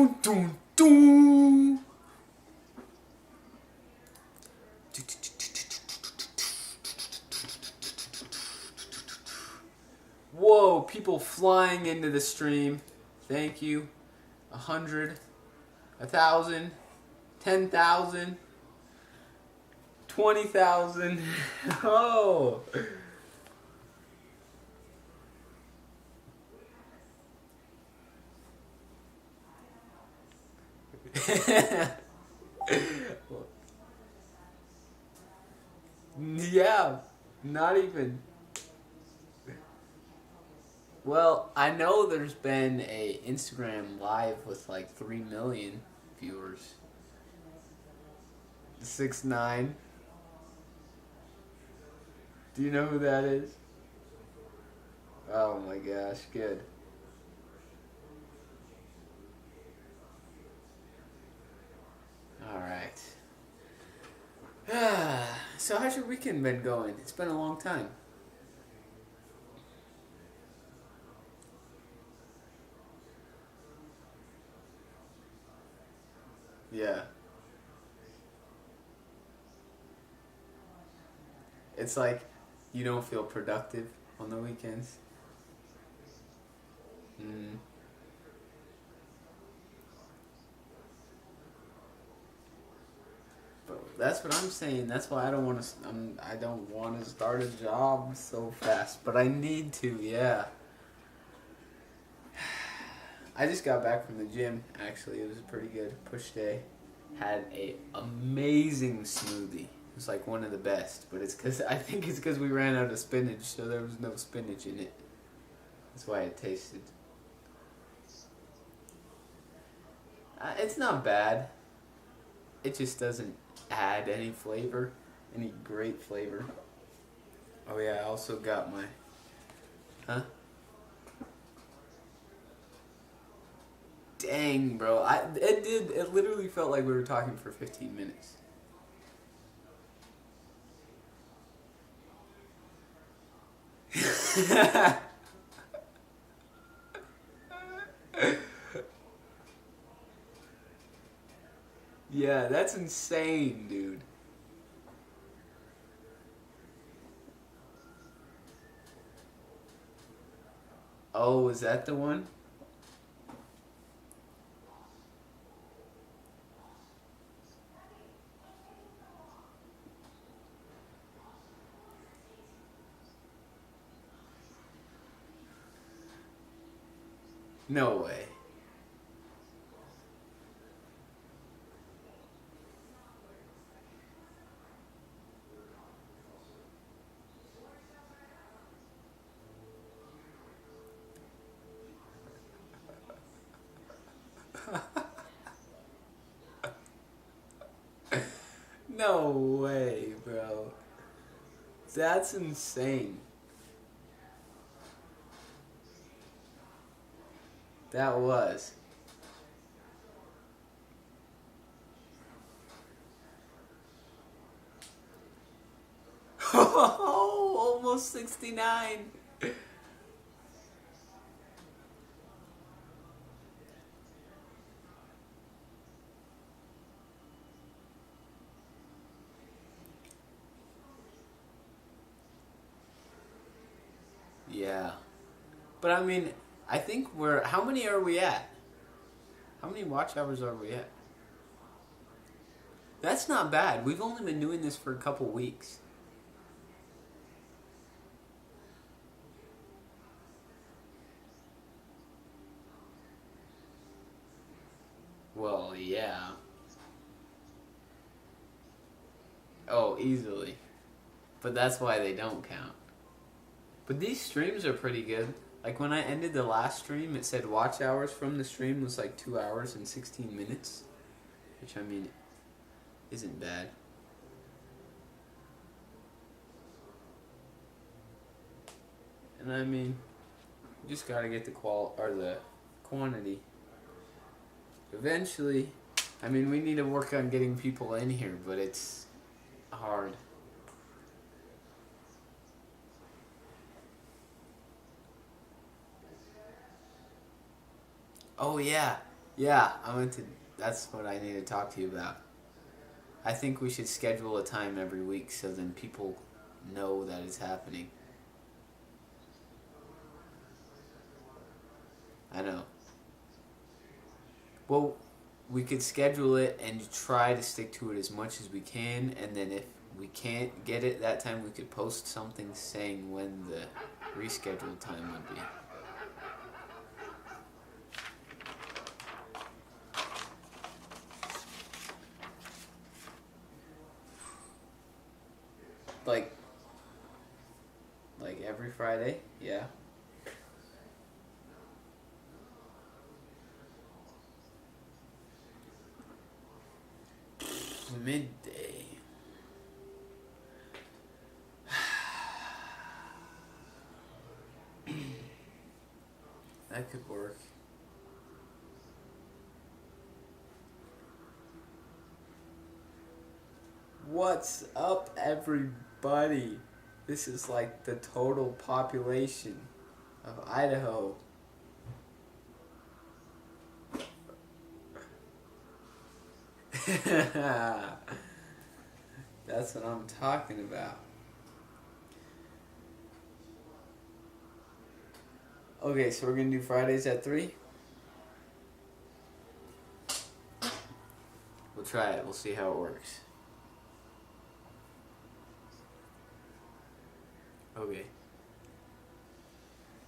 Dun, dun, dun. Whoa, people flying into the stream. Thank you. 100, 1,000, 10,000, 20,000. Oh. Yeah, not even. Well, I know there's been a Instagram live with like 3 million viewers. 6ix9ine. Do you know who that is? Oh my gosh, good. Alright. So how's your weekend been going? It's been a long time. Yeah. It's like you don't feel productive on the weekends. Mm. But that's what I'm saying. That's why I don't want to. I don't want to start a job so fast, but I need to. Yeah. I just got back from the gym. Actually, it was a pretty good push day. Had a amazing smoothie. It was like one of the best, but I think it's because we ran out of spinach, so there was no spinach in it. That's why it tasted. It's not bad. It just doesn't add any flavor, any great flavor. Oh yeah, I also got my. Huh? Dang, bro! It did. It literally felt like we were talking for 15 minutes. Yeah, that's insane, dude. Oh, is that the one? No way. No way, bro. That's insane. That was. Oh, almost 69. Yeah. But I mean, I think how many are we at? How many watch hours are we at? That's not bad. We've only been doing this for a couple weeks. Well, yeah. Oh, easily. But that's why they don't count. But these streams are pretty good. Like when I ended the last stream, it said watch hours from the stream was like 2 hours and 16 minutes. Which I mean, isn't bad. And I mean, you just gotta get the quantity. Eventually, I mean, we need to work on getting people in here, but it's hard. Oh yeah, Yeah, that's what I need to talk to you about. I think we should schedule a time every week so then people know that it's happening. I know. Well, we could schedule it and try to stick to it as much as we can, and then if we can't get it that time, we could post something saying when the rescheduled time would be. Like, like every Friday, yeah. Midday. That could work. What's up, everybody? This is like the total population of Idaho. That's what I'm talking about. Okay, so we're gonna do Fridays at 3? We'll try it. We'll see how it works. Okay.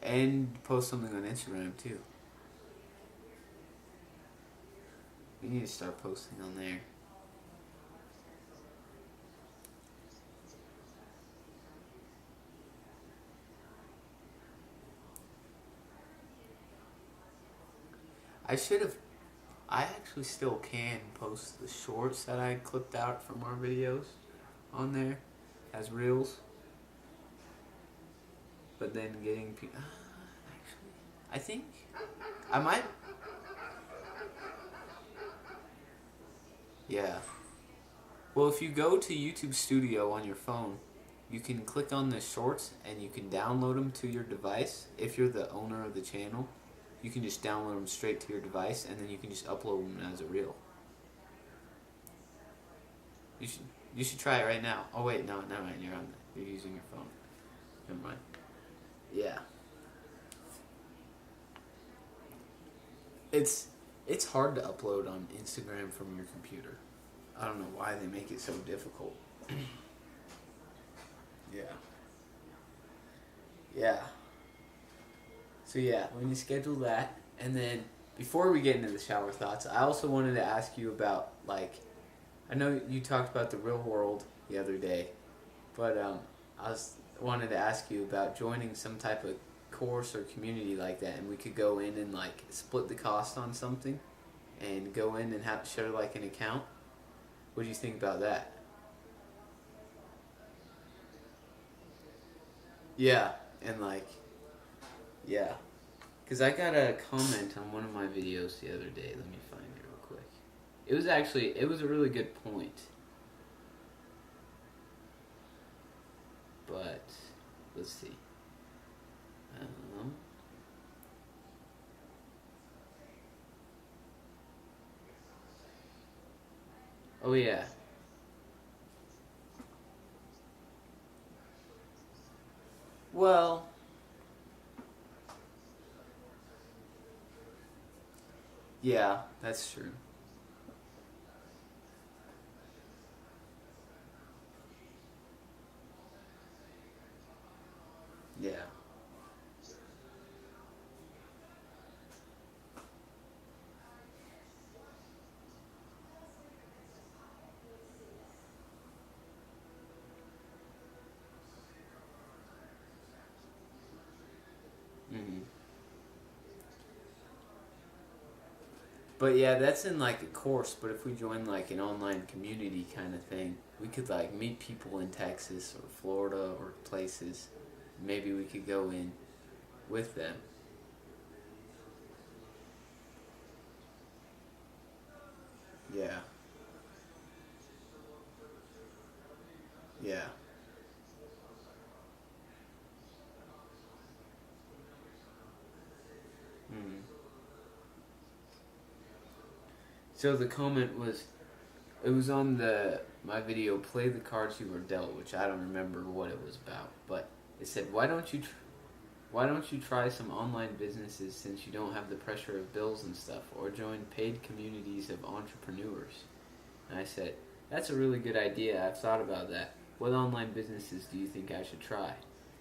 And post something on Instagram too. We need to start posting on there. I actually still can post the shorts that I clipped out from our videos on there as reels. But then getting people. Actually, I think I might. Yeah. Well, if you go to YouTube Studio on your phone, you can click on the shorts and you can download them to your device. If you're the owner of the channel, you can just download them straight to your device and then you can just upload them as a reel. You should try it right now. Oh wait, no, never mind. You're using your phone. Never mind. Yeah. It's hard to upload on Instagram from your computer. I don't know why they make it so difficult. Yeah. Yeah. So yeah, we need to schedule that, and then before we get into the shower thoughts, I also wanted to ask you about like, I know you talked about the real world the other day, but wanted to ask you about joining some type of course or community like that, and we could go in and like split the cost on something, and go in and share like an account. What do you think about that? Yeah, and like, yeah. Because I got a comment on one of my videos the other day. Let me find it real quick. It was a really good point. But, let's see. Um, oh yeah. Well, yeah, that's true. Yeah. Hmm. But yeah, that's in like a course. But if we join like an online community kind of thing, we could like meet people in Texas or Florida or places. Maybe we could go in with them. Yeah. Yeah. Hmm. So the comment was, it was on the my video, play the cards you were dealt, which I don't remember what it was about, but it said, why don't you try some online businesses since you don't have the pressure of bills and stuff, or join paid communities of entrepreneurs? And I said, that's a really good idea. I've thought about that. What online businesses do you think I should try?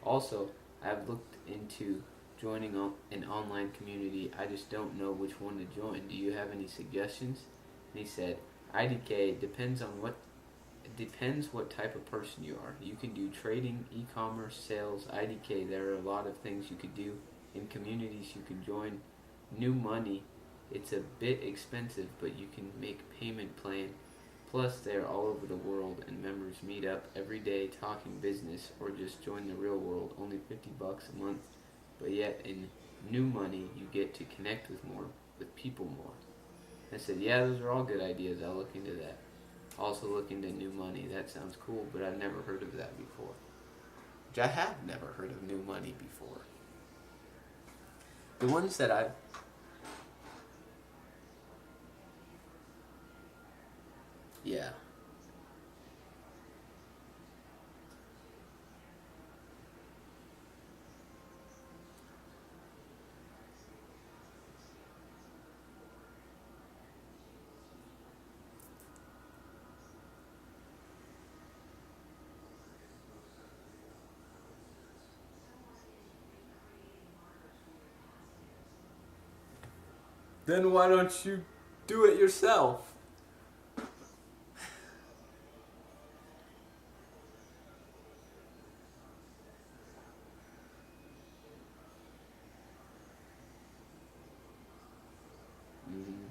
Also, I've looked into joining an online community. I just don't know which one to join. Do you have any suggestions? And he said, IDK depends what type of person you are. You can do trading, e-commerce, sales, IDK. There are a lot of things you could do. In communities you can join. New money, it's a bit expensive, but you can make payment plan. Plus, they're all over the world, and members meet up every day talking business, or just join the real world. Only $50 a month, but yet in new money you get to connect with people more. I said, yeah, those are all good ideas. I'll look into that. Also look into new money. That sounds cool, but I've never heard of that before. Which I have never heard of new money before. The ones that I've... Yeah. Then why don't you do it yourself? Mm-hmm.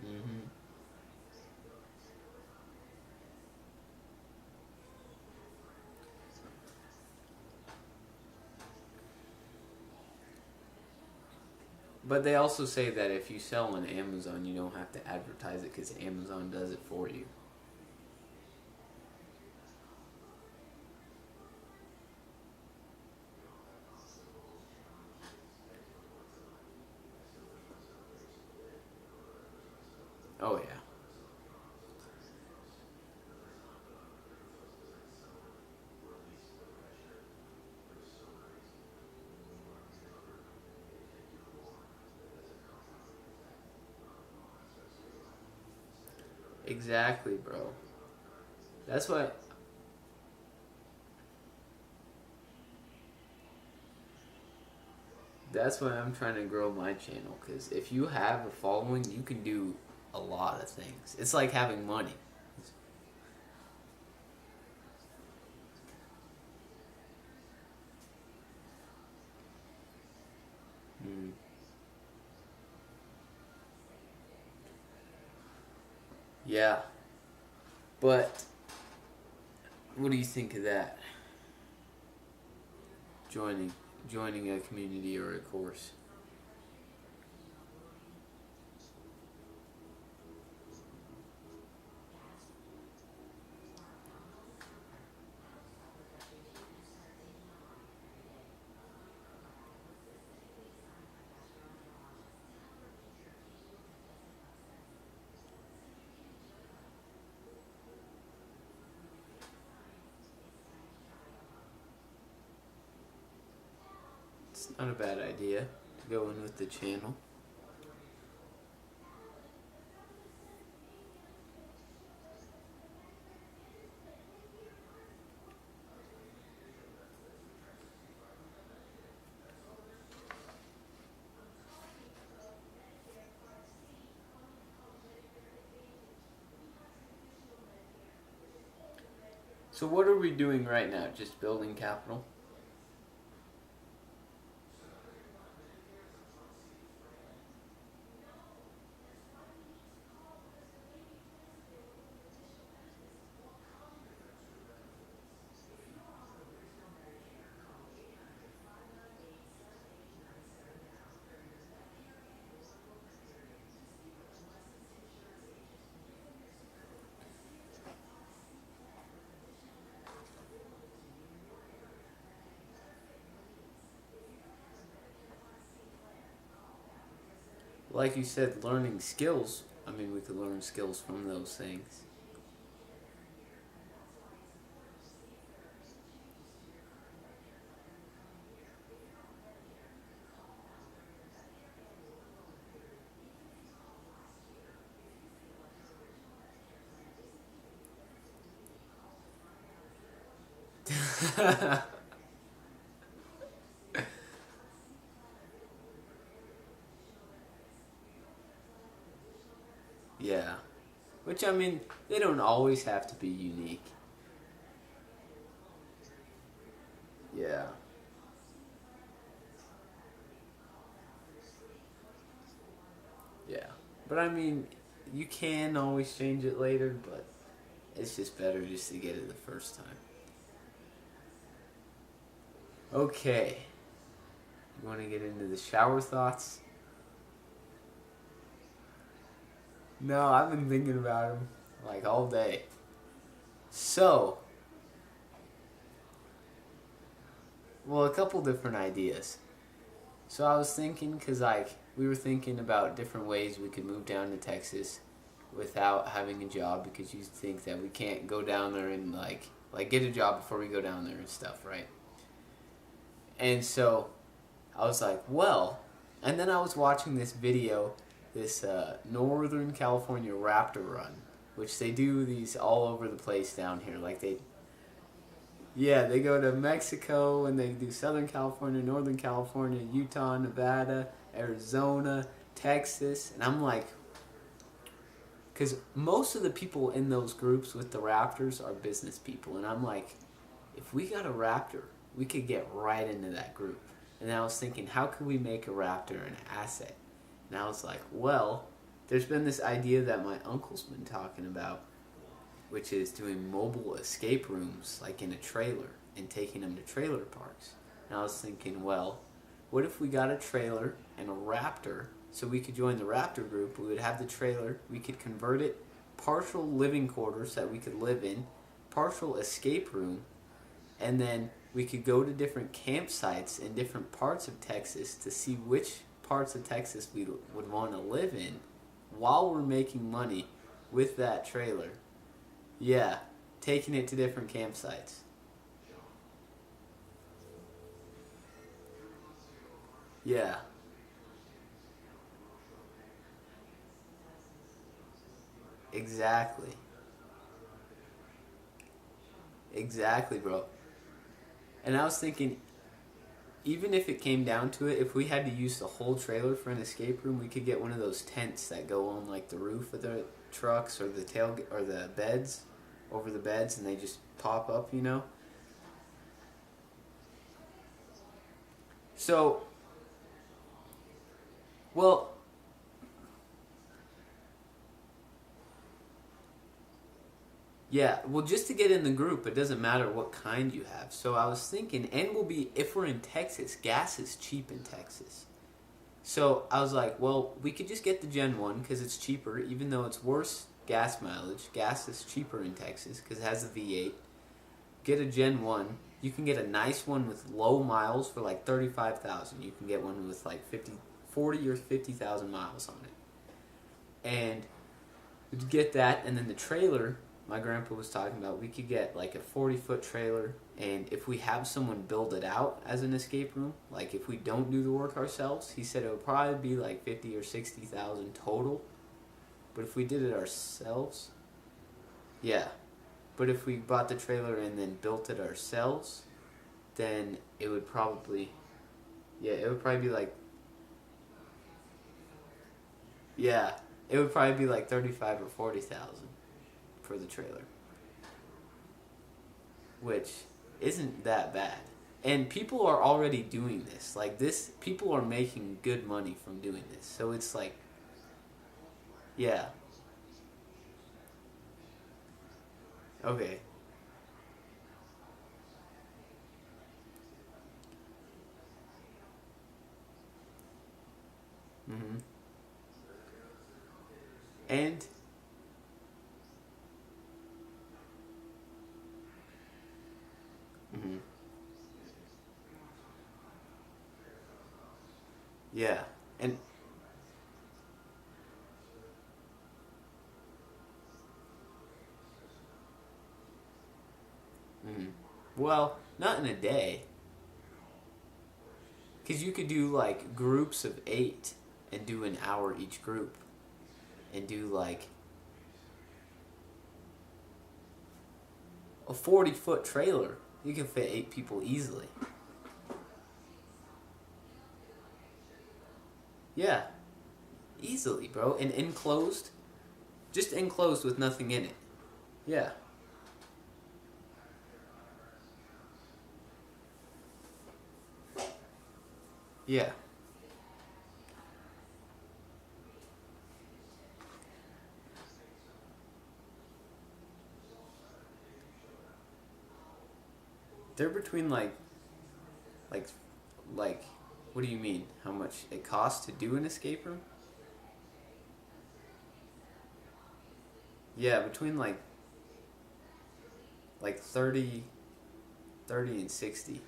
Mm-hmm. But they also say that if you sell on Amazon, you don't have to advertise it because Amazon does it for you. Oh, yeah. Exactly, bro. That's why... That's why I'm trying to grow my channel, because if you have a following, you can do a lot of things. It's like having money. Mm. Yeah, but what do you think of that? Joining, joining a community or a course. It's not a bad idea to go in with the channel. So what are we doing right now? Just building capital? like you said, learning skills. I mean, we could learn skills from those things. Yeah. Which, I mean, they don't always have to be unique. Yeah. Yeah. But I mean, you can always change it later, but it's just better just to get it the first time. Okay. You want to get into the shower thoughts? No, I've been thinking about them like all day. So, well, a couple different ideas. So I was thinking, because like we were thinking about different ways we could move down to Texas without having a job, because you think that we can't go down there and like get a job before we go down there and stuff, right? And so I was like, well, and then I was watching this video, this Northern California Raptor Run, which they do these all over the place down here. Like yeah, they go to Mexico and they do Southern California, Northern California, Utah, Nevada, Arizona, Texas, and I'm like, because most of the people in those groups with the Raptors are business people, and I'm like, if we got a Raptor, we could get right into that group. And I was thinking, how could we make a Raptor an asset? And I was like, well, there's been this idea that my uncle's been talking about, which is doing mobile escape rooms, like in a trailer, and taking them to trailer parks. And I was thinking, well, what if we got a trailer and a Raptor, so we could join the Raptor group? We would have the trailer, we could convert it, partial living quarters that we could live in, partial escape room, and then we could go to different campsites in different parts of Texas to see which parts of Texas we would want to live in while we're making money with that trailer. Yeah, taking it to different campsites. Yeah, exactly. Exactly, bro. And I was thinking, even if it came down to it, if we had to use the whole trailer for an escape room, we could get one of those tents that go on like the roof of the trucks, or the tail, or the beds, over the beds, and they just pop up, you know? So, well, yeah, well, just to get in the group, it doesn't matter what kind you have. So I was thinking, and we'll be, if we're in Texas, gas is cheap in Texas. So I was like, well, we could just get the Gen 1 because it's cheaper, even though it's worse gas mileage. Gas is cheaper in Texas because it has the V8. Get a Gen 1. You can get a nice one with low miles for like 35,000. You can get one with like 40 or 50,000 miles on it. And we'd get that, and then the trailer, my grandpa was talking about, we could get like a 40-foot trailer, and if we have someone build it out as an escape room, like if we don't do the work ourselves, he said it would probably be like 50 or 60,000 total. But if we did it ourselves, yeah. But if we bought the trailer and then built it ourselves, then it would probably, yeah, it would probably be like, yeah, it would probably be like 35 or 40,000 for the trailer, which isn't that bad. And people are already doing this. Like this, people are making good money from doing this. So it's like, yeah, okay, mm-hmm. And mm-hmm. Yeah, and Well, not in a day. Because you could do like groups of 8 and do an hour each group. And do like a 40-foot trailer. You can fit 8 people easily. Yeah. Easily, bro. And enclosed. Just enclosed with nothing in it. Yeah. Yeah. They're between like, like, what do you mean? How much it costs to do an escape room? Yeah, between like 30 and 60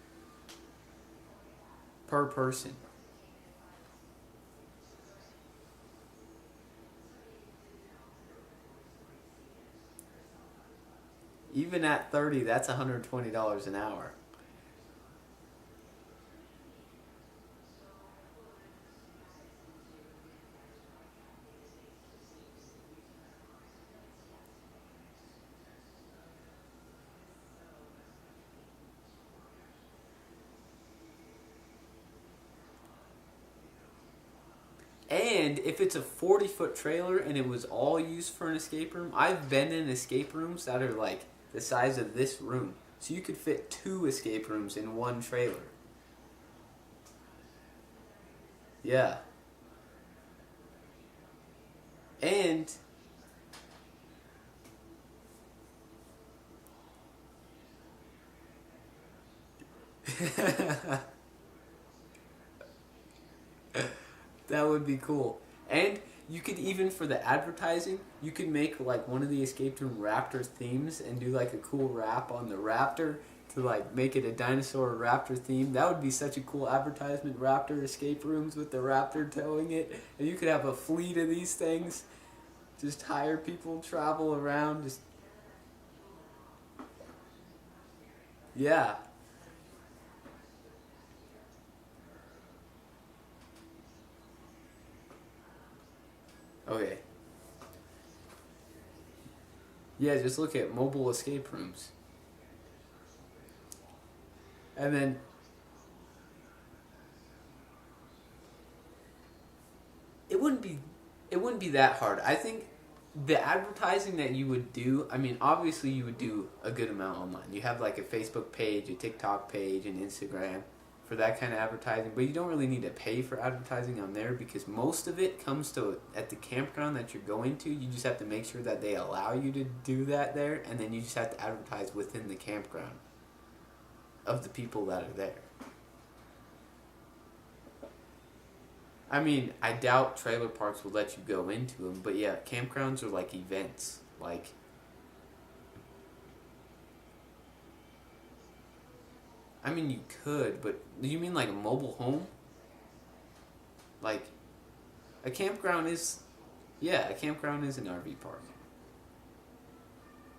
per person. Even at 30, that's $120 an hour. And if it's a 40-foot trailer and it was all used for an escape room, I've been in escape rooms that are like the size of this room. So you could fit 2 escape rooms in one trailer. Yeah. And that would be cool. And you could even, for the advertising, you could make like one of the escape room raptor themes and do like a cool rap on the raptor to like make it a dinosaur raptor theme. That would be such a cool advertisement. Raptor escape rooms with the raptor towing it. And you could have a fleet of these things. Just hire people, travel around, just yeah. Okay. Yeah, just look at mobile escape rooms. And then it wouldn't be it wouldn't be that hard. I think the advertising that you would do, I mean, obviously you would do a good amount online. You have like a Facebook page, a TikTok page, and Instagram for that kind of advertising, but you don't really need to pay for advertising on there because most of it comes to at the campground that you're going to. You just have to make sure that they allow you to do that there, and then you just have to advertise within the campground of the people that are there. I mean, I doubt trailer parks will let you go into them, but yeah, campgrounds are like events. Like, I mean, you could, but do you mean like a mobile home? Like, a campground is, yeah, a campground is an RV park.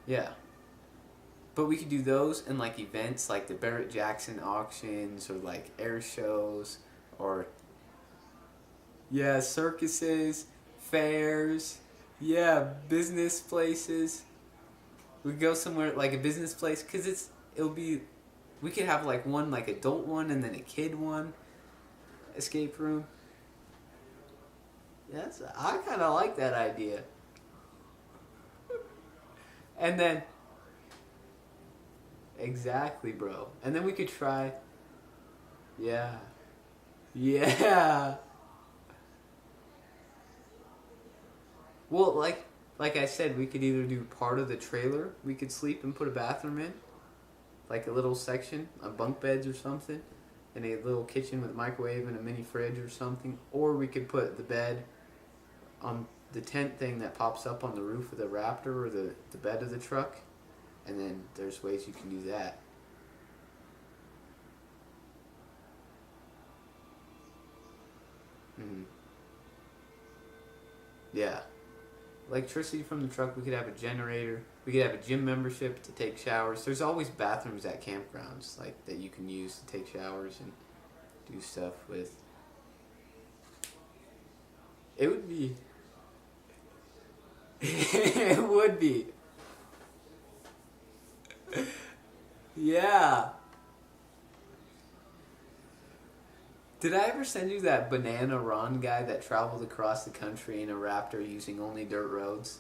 Yeah. But we could do those and like events like the Barrett Jackson auctions or like air shows or, yeah, circuses, fairs, yeah, business places. We go somewhere like a business place because it'll be, we could have like one like adult one and then a kid one escape room. Yes, I kind of like that idea. And then exactly, bro. And then we could try, yeah, yeah. Well, like I said, we could either do part of the trailer. We could sleep and put a bathroom in, like a little section, of bunk beds or something, and a little kitchen with a microwave and a mini fridge or something. Or we could put the bed on the tent thing that pops up on the roof of the Raptor or the bed of the truck. And then there's ways you can do that. Mm-hmm. Yeah. electricity from the truck. We could have a generator. We could have a gym membership to take showers. There's always bathrooms at campgrounds like that you can use to take showers and do stuff with. It would be. It would be. Yeah. Did I ever send you that Banana Ron guy that traveled across the country in a Raptor using only dirt roads?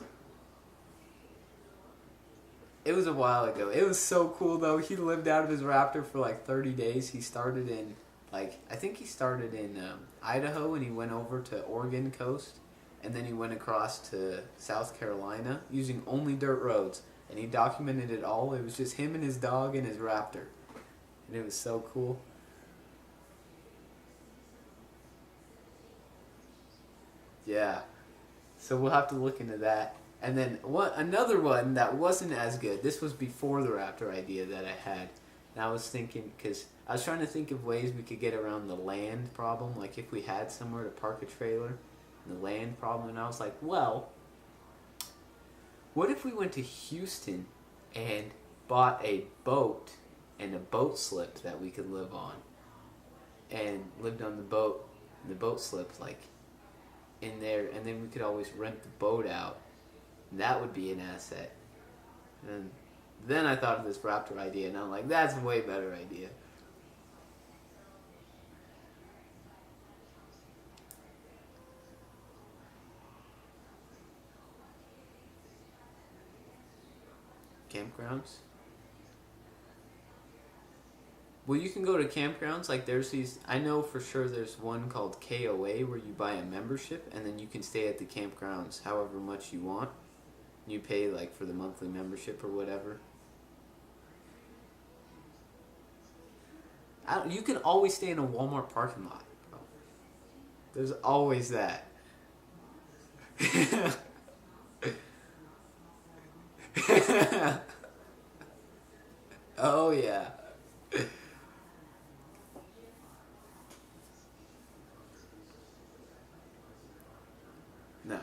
It was a while ago. It was so cool though. He lived out of his Raptor for like 30 days. He started in I think he started in Idaho and he went over to Oregon coast and then he went across to South Carolina using only dirt roads and he documented it all. It was just him and his dog and his Raptor. And it was so cool. Yeah. So we'll have to look into that. And then another one that wasn't as good. This was before the Raptor idea that I had. And I was thinking, because I was trying to think of ways we could get around the land problem. Like if we had somewhere to park a trailer, the land problem. And I was like, well, what if we went to Houston and bought a boat and a boat slip that we could live on? And lived on the boat, and the boat slip, like, in there. And then we could always rent the boat out. That would be an asset. And then I thought of this Raptor idea, and I'm like, that's a way better idea. Campgrounds? Well, you can go to campgrounds, like there's these, I know for sure there's one called KOA where you buy a membership, and then you can stay at the campgrounds however much you want. You pay like for the monthly membership or whatever. You can always stay in a Walmart parking lot, bro. There's always that. Oh yeah. No.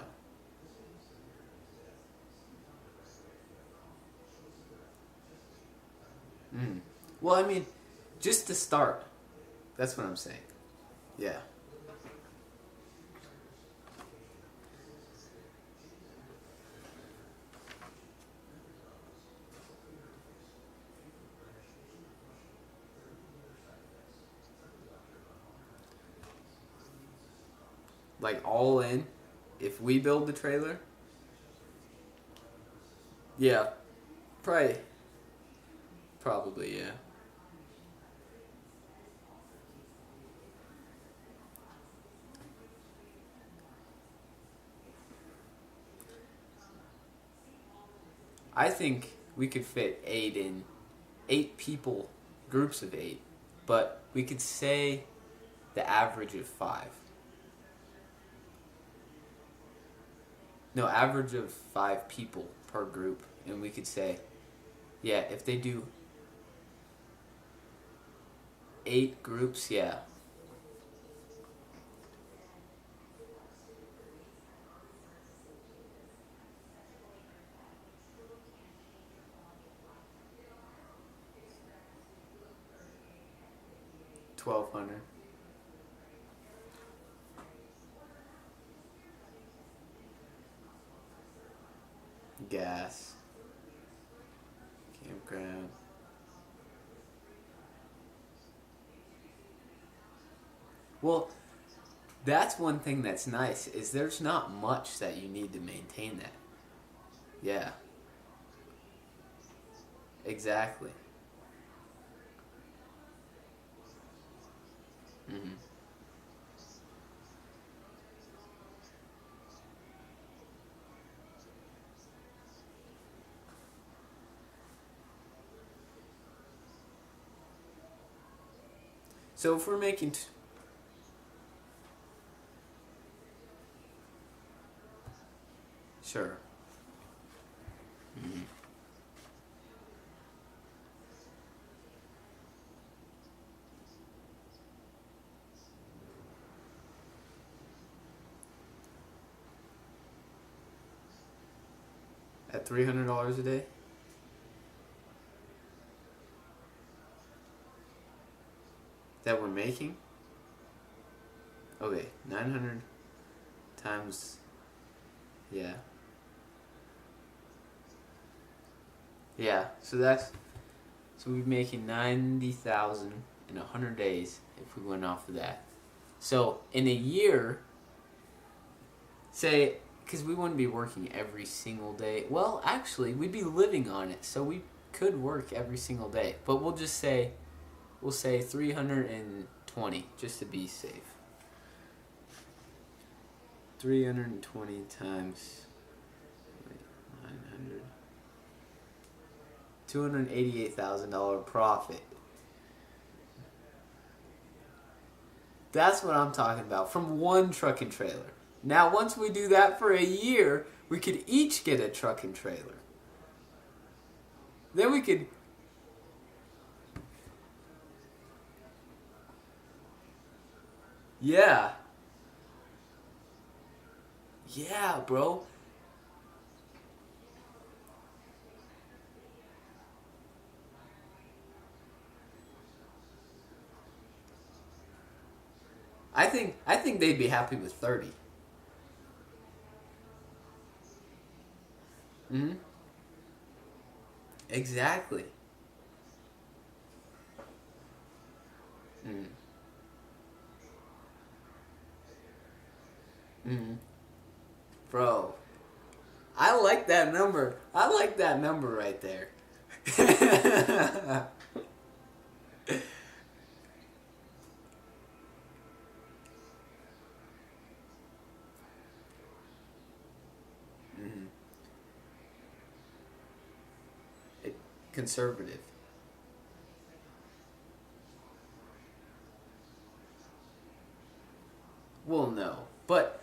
Mm. Well, I mean, just to start. That's what I'm saying. Yeah. Like all in, if we build the trailer. Yeah. Probably. Probably, yeah. I think we could fit eight people, groups of eight, but we could say the average of 5. No, average of 5 people per group, and we could say, yeah, if they do 8 groups, yeah. $1,200. Gas. Campground. Well, that's one thing that's nice, is there's not much that you need to maintain that. Yeah. Exactly. Hmm. So if we're making sure. Hmm. At $300 a day? That we're making? Okay, 900 times, yeah. Yeah, so we'd be making 90,000 in 100 days if we went off of that. So in a year, say, because we wouldn't be working every single day. Well, actually, we'd be living on it, so we could work every single day. But we'll say 320 just to be safe. 320 times 900. $288,000 profit. That's what I'm talking about from one truck and trailer. Now, once we do that for a year, we could each get a truck and trailer. Then we could... Yeah. Yeah, bro. I think they'd be happy with 30. Mm-hmm. Exactly. Mm. Mm. Bro, I like that number. I like that number right there. Mm. Conservative. Well, no. But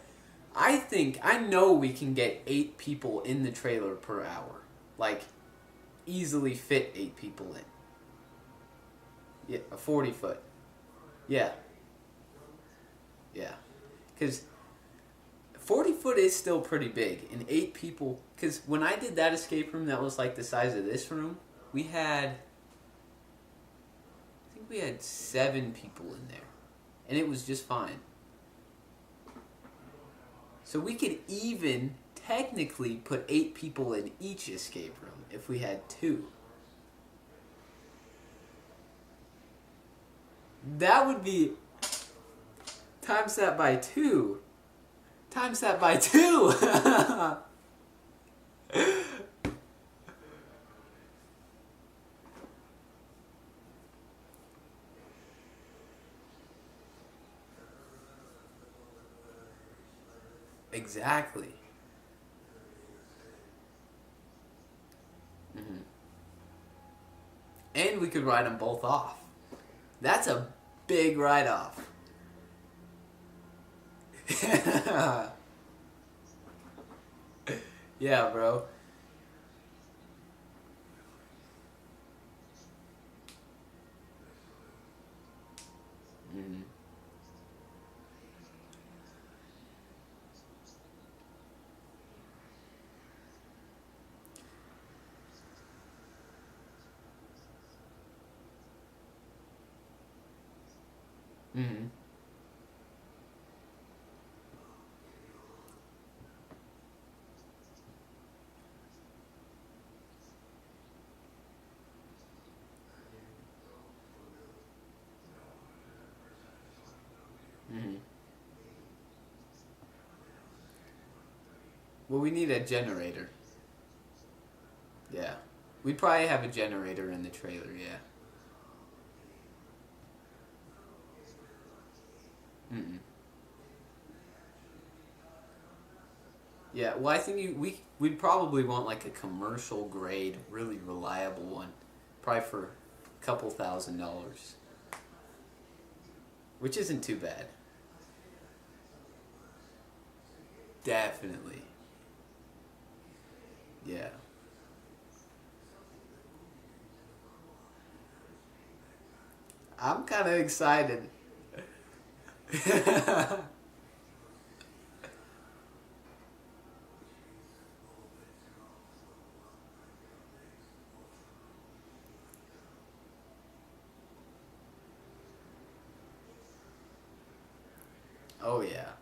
I know we can get 8 people in the trailer per hour. Like, easily fit 8 people in. Yeah, a 40 foot. Yeah. Yeah. Because 40 foot is still pretty big. And 8 people. Because when I did that escape room that was like the size of this room, we had. I think we had 7 people in there. And it was just fine. So we could even technically put 8 people in each escape room if we had 2. That would be times that by 2. Times that by 2. Exactly. Mm-hmm. And we could write them both off. That's a big write-off. Yeah, bro. Mm-hmm. Mm-hmm. Mm-hmm. Well, we need a generator. Yeah. We'd probably have a generator in the trailer, yeah. Mm-mm. Yeah, well, I think we'd probably want like a commercial grade, really reliable one. Probably for a couple $1,000. Which isn't too bad. Definitely. Yeah. I'm kind of excited. Oh yeah.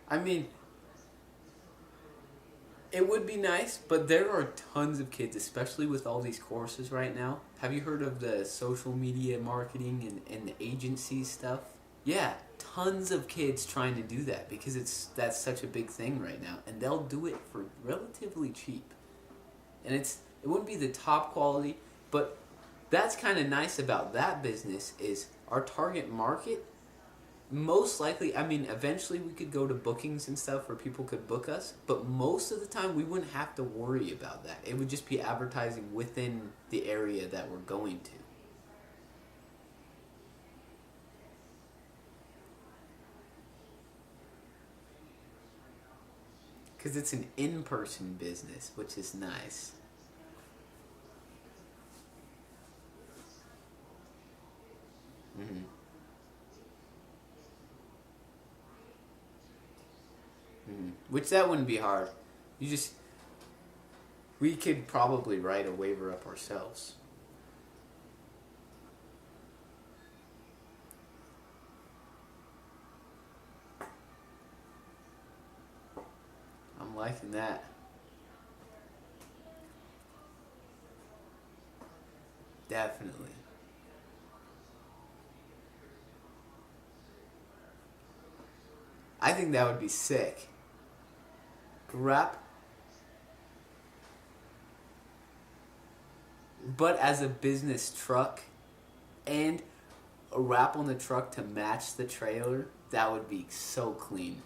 I mean, it would be nice, but there are tons of kids, especially with all these courses right now. Have you heard of the social media marketing and the agency stuff? Yeah, tons of kids trying to do that because that's such a big thing right now, and they'll do it for relatively cheap. And it wouldn't be the top quality, but that's kind of nice about that business is our target market. Most likely, I mean, eventually we could go to bookings and stuff where people could book us, but most of the time we wouldn't have to worry about that. It would just be advertising within the area that we're going to. Because it's an in person business, which is nice. Mm-hmm. Mm-hmm. Which that wouldn't be hard. You just, we could probably write a waiver up ourselves. I'm liking that. Definitely. I think that would be sick. Wrap, but as a business truck, and a wrap on the truck to match the trailer, that would be so clean.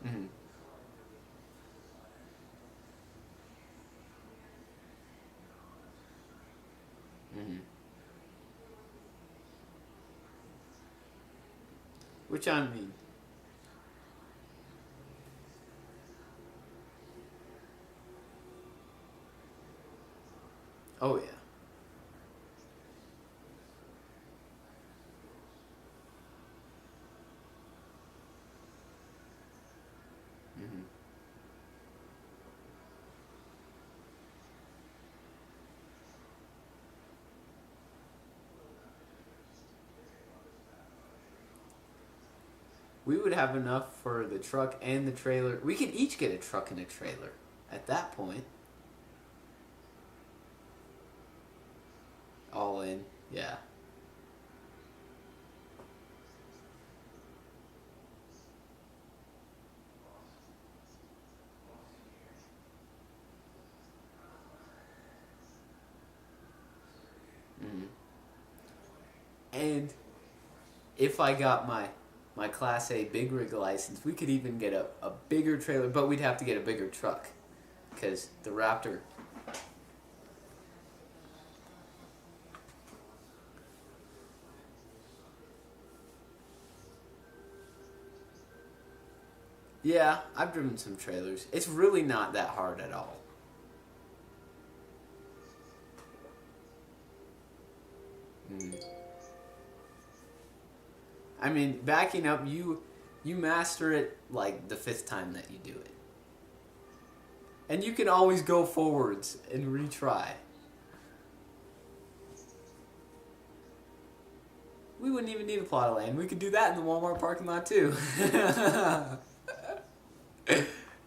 Mm-hmm. Mm-hmm. Which I mean, oh yeah. Mm-hmm. We would have enough for the truck and the trailer. We could each get a truck and a trailer at that point. All in. Yeah. Mm-hmm. And if I got my Class A big rig license, we could even get a bigger trailer, but we'd have to get a bigger truck because the Raptor. Yeah, I've driven some trailers. It's really not that hard at all. Mm. I mean, backing up, you master it like the fifth time that you do it, and you can always go forwards and retry. We wouldn't even need a plot of land. We could do that in the Walmart parking lot too.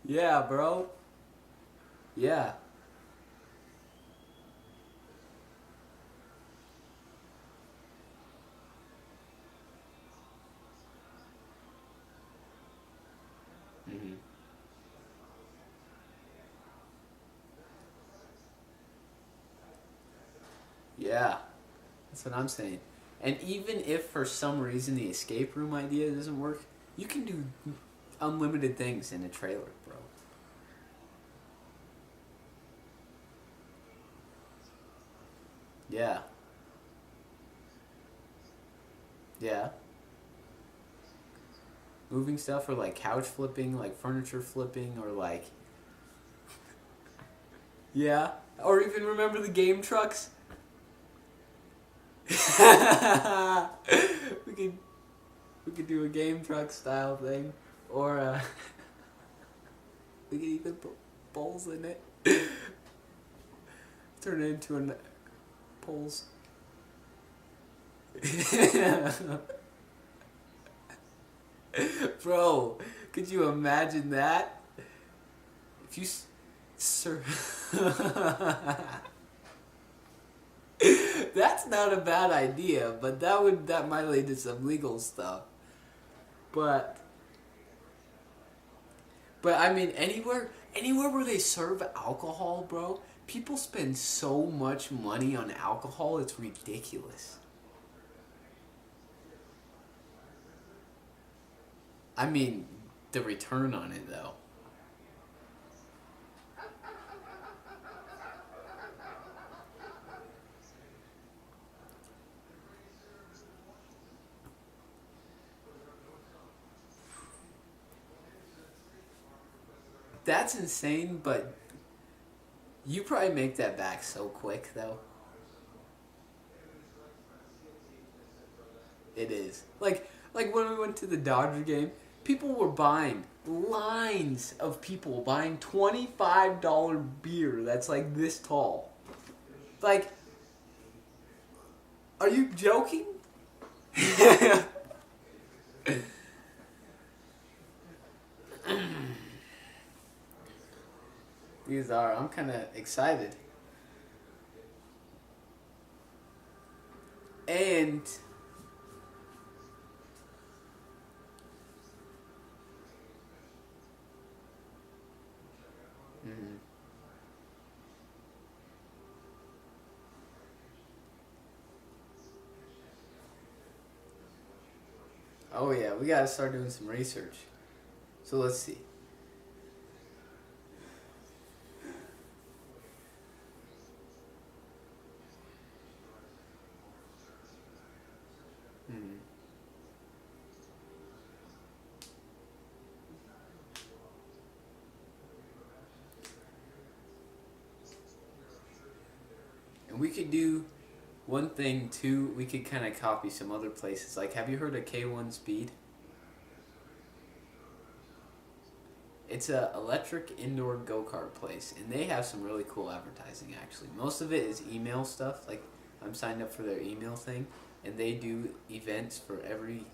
Yeah, bro. Yeah. Hmm. Yeah. That's what I'm saying. And even if for some reason the escape room idea doesn't work, you can do unlimited things in a trailer, bro. Yeah. Yeah. Moving stuff or like couch flipping, like furniture flipping, or like Yeah. Or even remember the game trucks? we could we could do a game truck style thing, or we could even put poles in it. Turn it into a poles. Bro, could you imagine that? If you, sir, that's not a bad idea, but that might lead to some legal stuff. But I mean, anywhere where they serve alcohol, bro, people spend so much money on alcohol, it's ridiculous. I mean, the return on it though. That's insane, but you probably make that back so quick though. It is. Like when we went to the Dodger game, people were buying lines of people buying $25 beer that's like this tall. Like, are you joking? These are. I'm kind of excited. And mhm. Oh yeah, we gotta start doing some research. So let's see. Mhm. And we could do one thing too. We could kind of copy some other places. Like, have you heard of K1 Speed? It's a electric indoor go-kart place, and they have some really cool advertising actually. Most of it is email stuff. Like, I'm signed up for their email thing, and they do events for every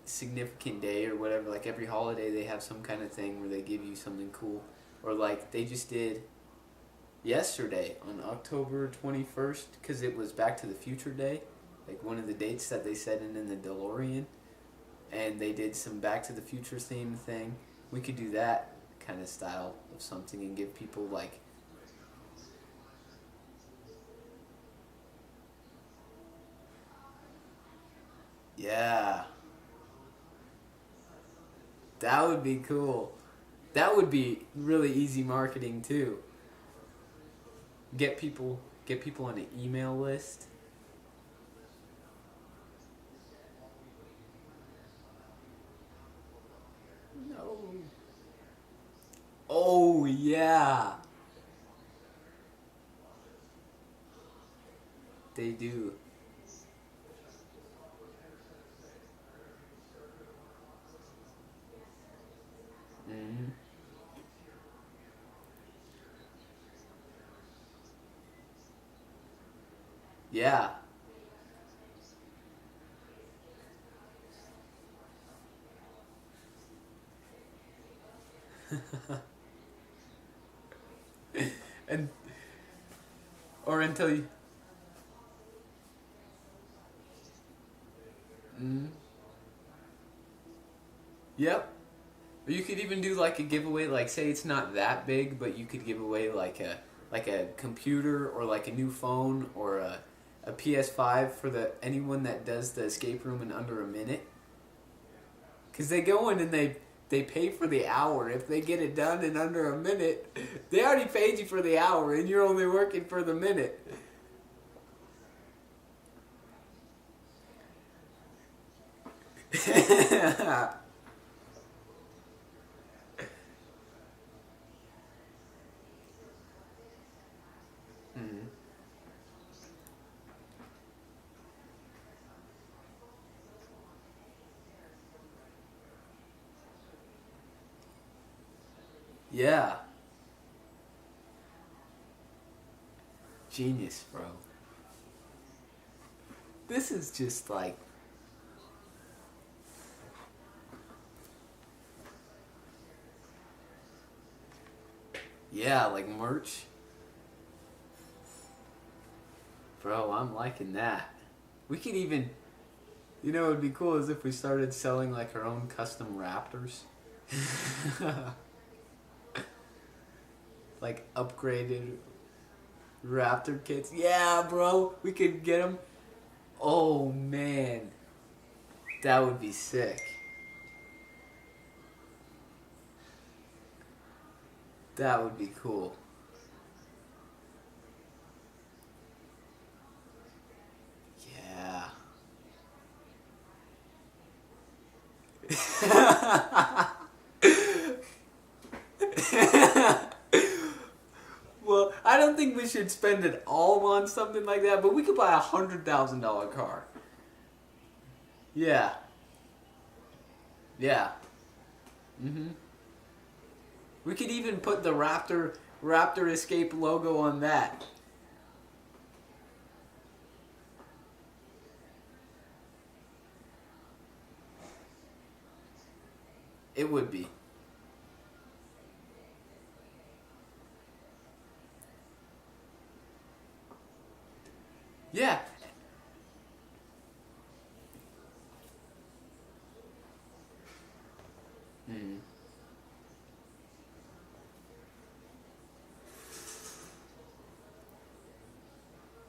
significant day or whatever. Like every holiday, they have some kind of thing where they give you something cool. Or like they just did yesterday on October 21st, because it was Back to the Future Day, like one of the dates that they set in the DeLorean, and they did some Back to the Future theme thing. We could do that kind of style of something and give people like, yeah, that would be cool. That would be really easy marketing too. Get people on an email list. No. Oh yeah, they do. Hmm. Yeah. And or until you. Mm, yep. Or you could even do like a giveaway. Like, say it's not that big, but you could give away like a computer or like a new phone or a PS5 for the anyone that does the escape room in under a minute. Cause they go in and they pay for the hour. If they get it done in under a minute, they already paid you for the hour, and you're only working for the minute. Yeah. Genius, bro. This is just like, yeah, like merch. Bro, I'm liking that. We could even, you know, what would be cool is if we started selling like our own custom Raptors. Like upgraded Raptor kits. Yeah, bro, we could get them. Oh man, that would be sick. That would be cool. Yeah. Well, I don't think we should spend it all on something like that, but we could buy $100,000 car. Yeah. Yeah. Mhm. We could even put the Raptor Escape logo on that. It would be. Yeah. Mhm.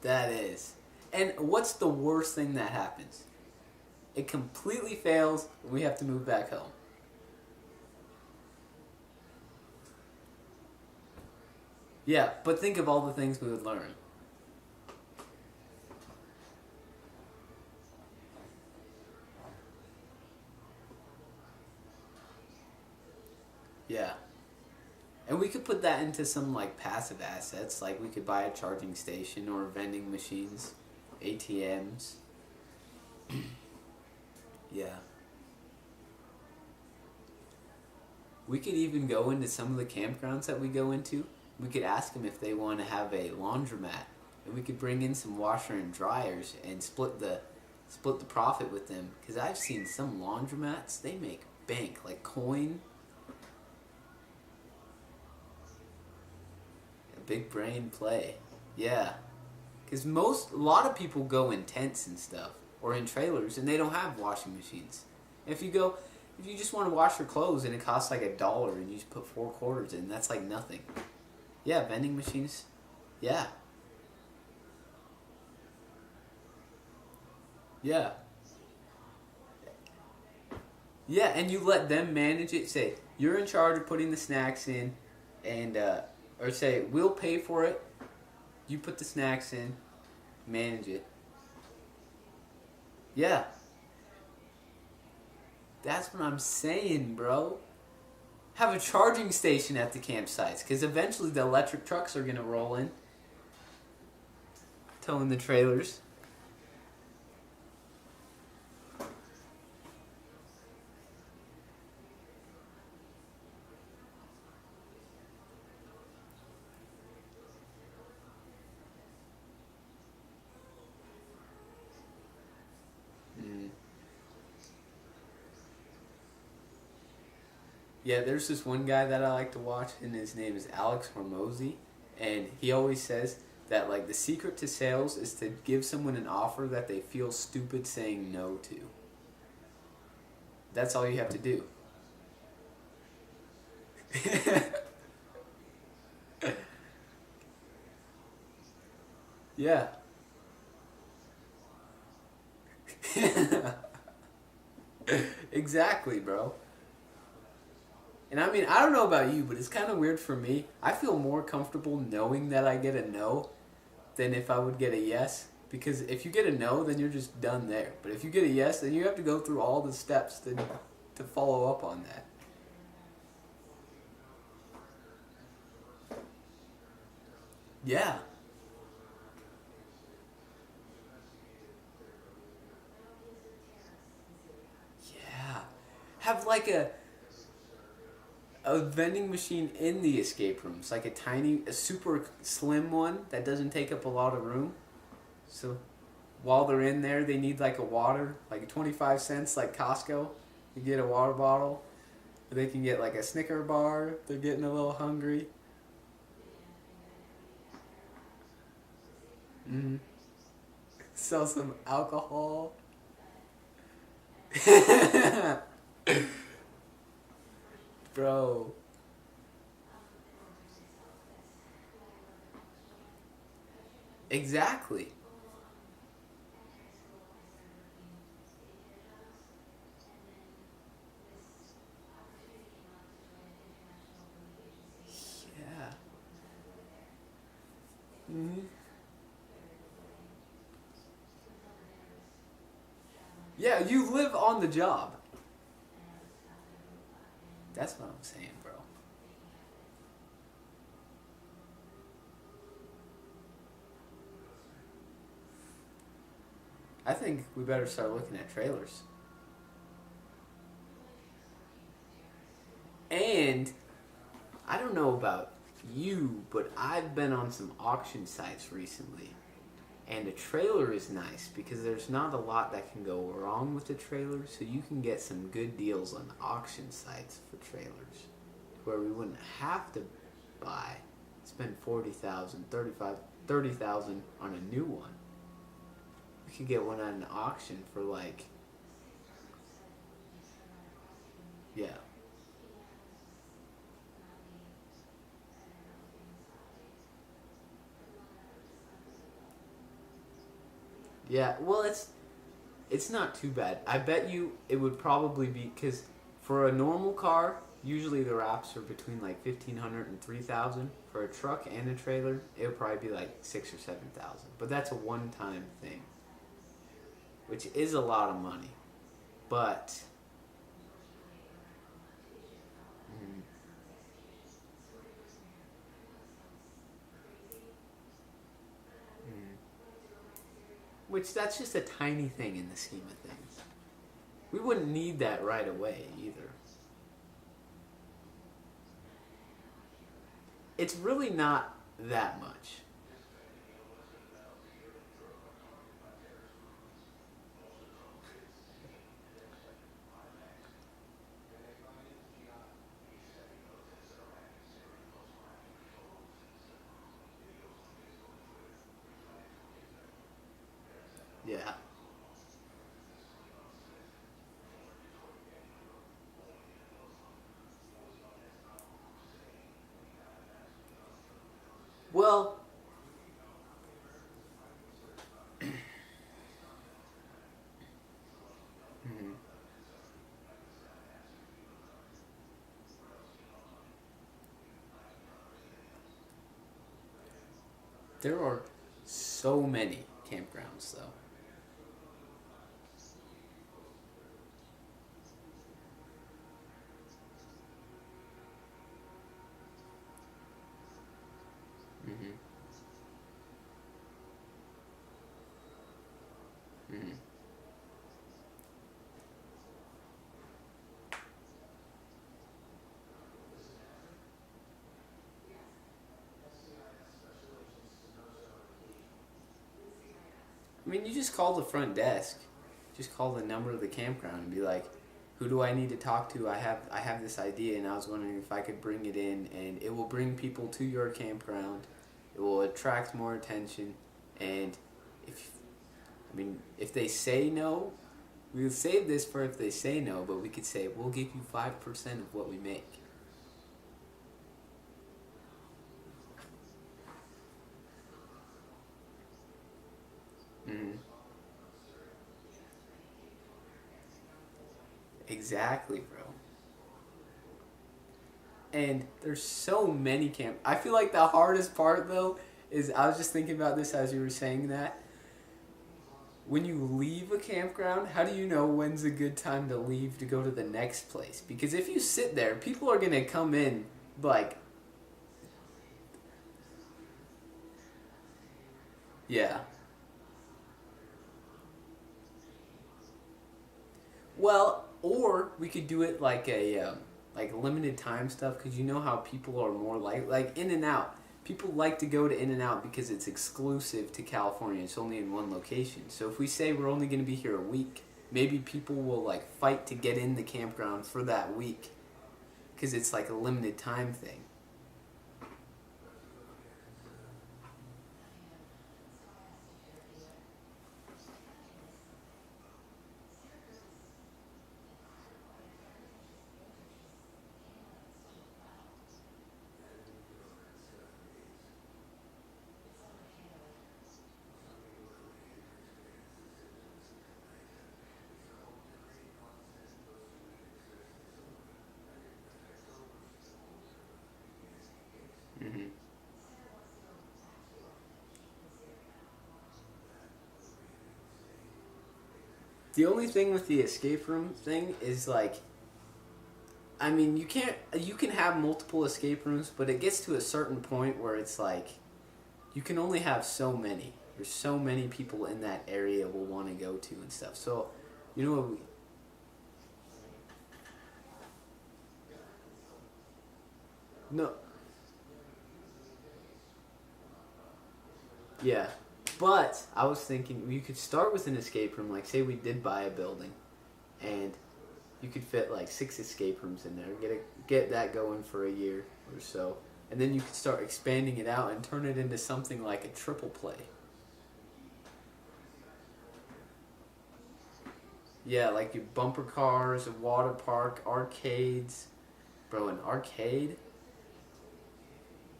That is. And what's the worst thing that happens? It completely fails. We have to move back home. Yeah, but think of all the things we would learn. Yeah. And we could put that into some like passive assets, like we could buy a charging station or vending machines, ATMs. Yeah. We could even go into some of the campgrounds that we go into. We could ask them if they want to have a laundromat, and we could bring in some washer and dryers and split the profit with them. Because I've seen some laundromats, they make bank like coin. A big brain play. Yeah. Because a lot of people go in tents and stuff, or in trailers, and they don't have washing machines. If you go, if you just want to wash your clothes and it costs like $1 and you just put 4 quarters in, that's like nothing. Yeah, vending machines. Yeah. Yeah. Yeah, and you let them manage it. Say, you're in charge of putting the snacks in, and, or say, we'll pay for it. You put the snacks in, manage it. Yeah. That's what I'm saying, bro. Have a charging station at the campsites, because eventually the electric trucks are going to roll in, towing the trailers. Mm. Yeah, there's this one guy that I like to watch, and his name is Alex Hormozy, and he always says that like the secret to sales is to give someone an offer that they feel stupid saying no to. That's all you have to do. Yeah. Exactly, bro. And I mean, I don't know about you, but it's kind of weird for me. I feel more comfortable knowing that I get a no than if I would get a yes. Because if you get a no, then you're just done there. But if you get a yes, then you have to go through all the steps to follow up on that. Yeah. Yeah. Have like a vending machine in the escape rooms, like a super slim one that doesn't take up a lot of room. So while they're in there, they need like a water, like 25 cents, like Costco. You get a water bottle. Or they can get like a Snicker bar if they're getting a little hungry. Mm-hmm. Sell some alcohol. Bro. Exactly. Yeah. Hmm. Yeah, you live on the job. That's what I'm saying, bro. I think we better start looking at trailers. And I don't know about you, but I've been on some auction sites recently. And a trailer is nice because there's not a lot that can go wrong with the trailer, so you can get some good deals on auction sites for trailers where we wouldn't have to buy, spend 40,000, 35, 30,000 on a new one. We could get one at an auction for like, yeah. Yeah, well, it's not too bad. I bet you it would probably be because for a normal car, usually the wraps are between like 1,500 and 3,000. For a truck and a trailer, it would probably be like 6 or 7,000. But that's a one-time thing, which is a lot of money. But mm, mm, which that's just a tiny thing in the scheme of things. We wouldn't need that right away either. It's really not that much. Yeah. Well, mm, there are so many campgrounds though. Hmm. Hmm. I mean, you just call the front desk. Just call the number of the campground and be like, "Who do I need to talk to? I have this idea, and I was wondering if I could bring it in, and it will bring people to your campground. It will attract more attention, and if I mean if they say no, we'll save this for if they say no. But we could say we'll give you 5% of what we make." Mm, exactly, bro. And there's so many camp. I feel like the hardest part though is I was just thinking about this as you were saying that. When you leave a campground, how do you know when's a good time to leave to go to the next place? Because if you sit there, people are gonna come in like, yeah. Well, or we could do it like like limited time stuff, because you know how people are more like In-N-Out. People like to go to In-N-Out because it's exclusive to California. It's only in one location. So if we say we're only going to be here a week, maybe people will like fight to get in the campground for that week because it's like a limited time thing. Mm-hmm. The only thing with the escape room thing is like, I mean, you can have multiple escape rooms, but it gets to a certain point where it's like, you can only have so many. There's so many people in that area will want to go to and stuff. So, you know what? No, yeah. But I was thinking you could start with an escape room. Like, say we did buy a building, and you could fit like 6 escape rooms in there. Get that going for a year or so, and then you could start expanding it out and turn it into something like a triple play. Yeah, like your bumper cars, a water park, arcades. Bro, an arcade?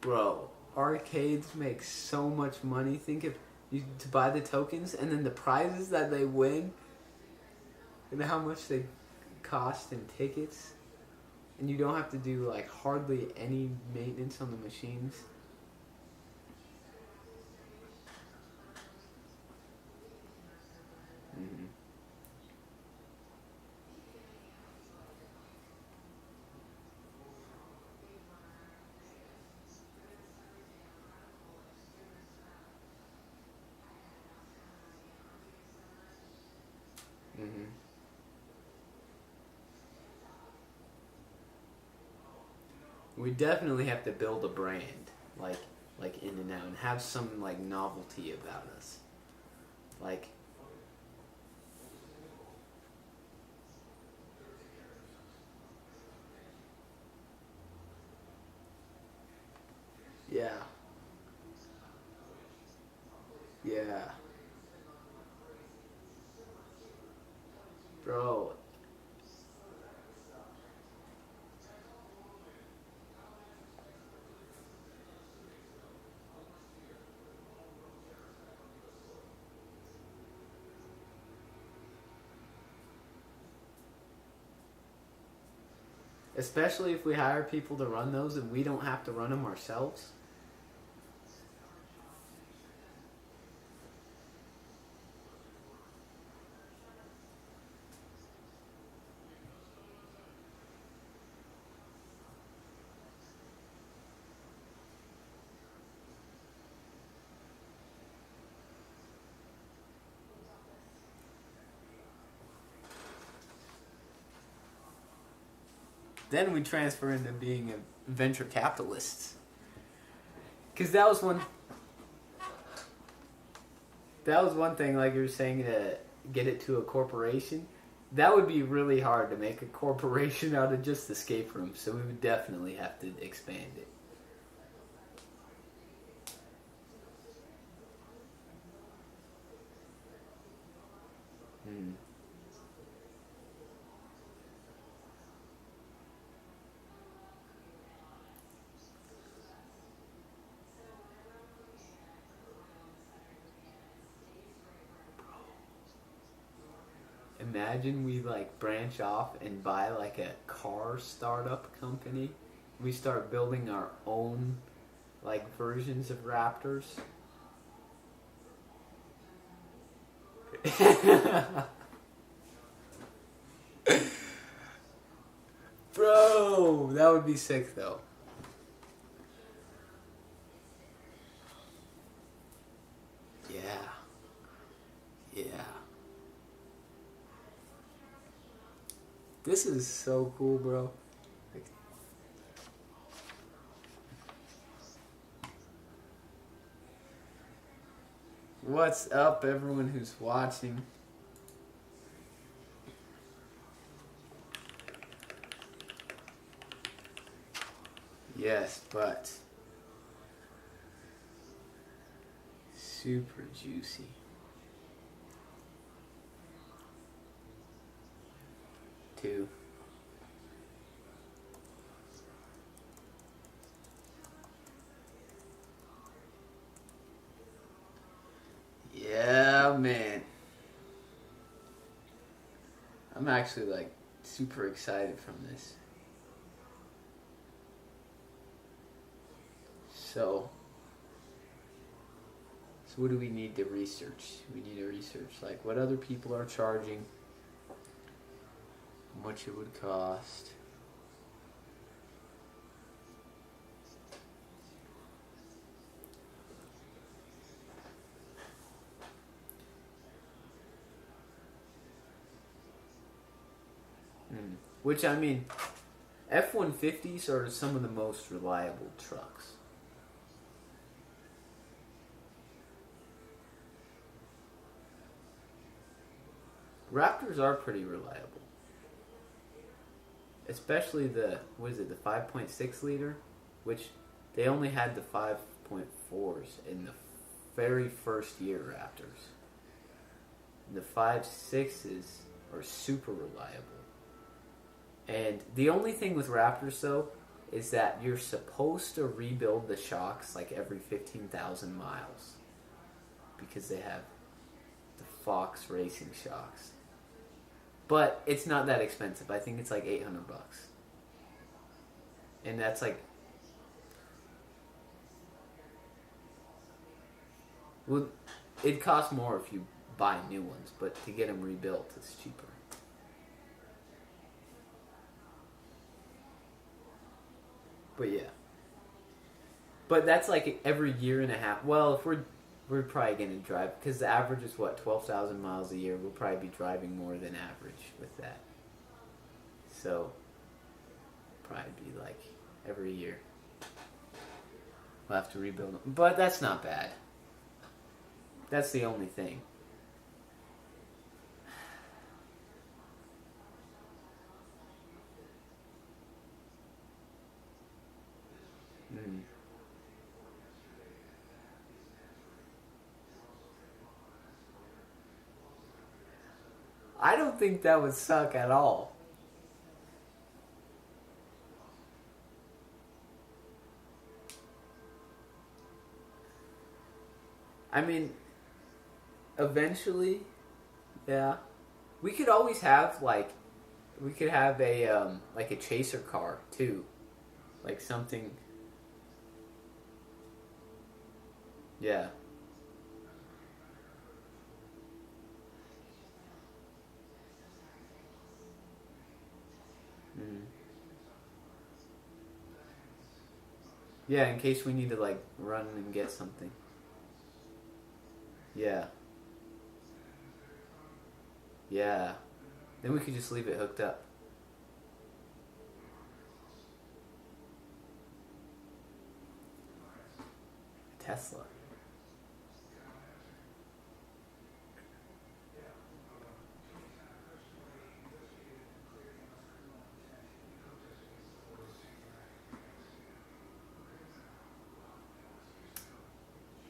Bro, arcades make so much money. Think of you to buy the tokens and then the prizes that they win and how much they cost in tickets. And you don't have to do like hardly any maintenance on the machines. Mm-hmm. Mm-hmm. We definitely have to build a brand like In-N-Out and have some like novelty about us. Like, yeah, yeah, bro. Especially if we hire people to run those and we don't have to run them ourselves. Then we transfer into being a venture capitalists. Because that was one thing, like you were saying, to get it to a corporation. That would be really hard to make a corporation out of just escape rooms. So we would definitely have to expand it. Hmm. Imagine we like branch off and buy like a car startup company. We start building our own like versions of Raptors. Bro, that would be sick though. Yeah. Yeah. This is so cool, bro. Like, What's up, everyone who's watching? Yes, but super juicy. Two. Yeah, man. I'm actually like super excited from this. So what do we need to research? We need to research like what other people are charging, how much it would cost. Which, I mean, F-150s are some of the most reliable trucks. Raptors are pretty reliable. Especially the 5.6 liter? Which they only had the 5.4s in the very first year Raptors. The 5.6s are super reliable. And the only thing with Raptors, though, is that you're supposed to rebuild the shocks like every 15,000 miles. Because they have the Fox Racing shocks. But it's not that expensive. I think it's like $800. And that's like... Well, it costs more if you buy new ones, but to get them rebuilt, it's cheaper. But yeah. But that's like every year and a half. Well, if we're probably going to drive, because the average is what, 12,000 miles a year. We'll probably be driving more than average with that. So, probably be like every year. We'll have to rebuild them. But that's not bad. That's the only thing. I don't think that would suck at all. I mean, eventually, yeah. We could always have we could have a like a chaser car too, like something. Yeah. Yeah, in case we need to like run and get something. Yeah. Yeah. Then we could just leave it hooked up. Tesla.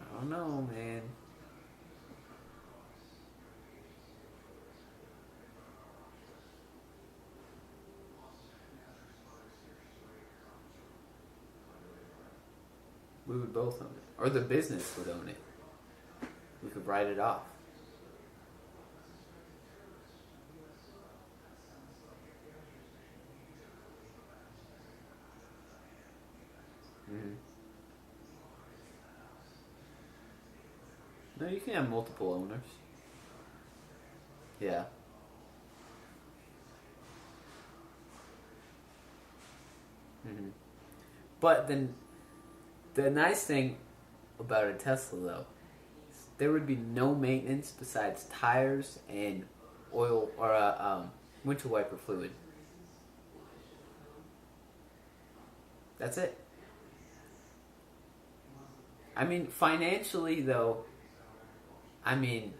I don't know, man. We would both own it. Or the business would own it. We could write it off. No, you can have multiple owners. Yeah. But then, the nice thing about a Tesla, though, is there would be no maintenance besides tires and oil or windshield wiper fluid. That's it. I mean, financially, though, I mean,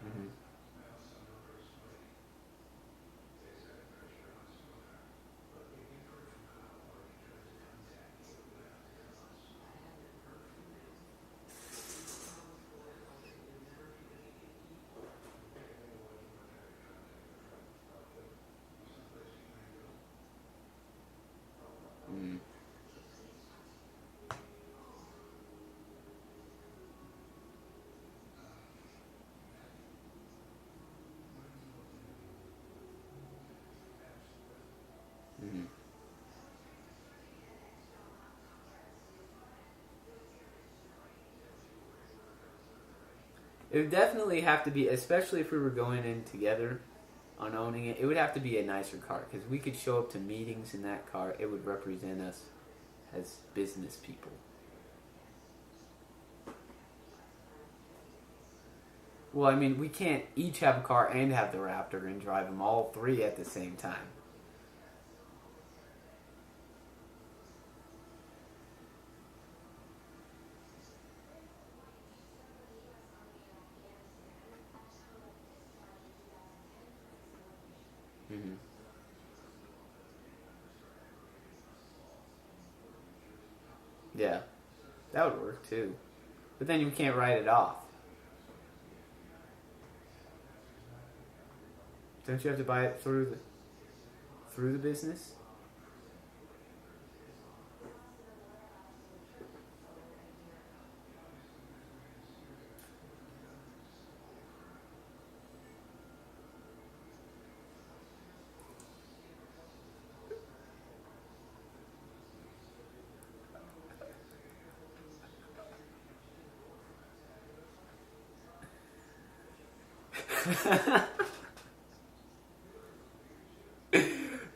mhm. Mm. Mm. It would definitely have to be, especially if we were going in together on owning it. It would have to be a nicer car because we could show up to meetings in that car. It would represent us as business people. Well, I mean, we can't each have a car and have the Raptor and drive them all three at the same time. Mm-hmm. Yeah, that would work too. But then you can't write it off. Don't you have to buy it through the business?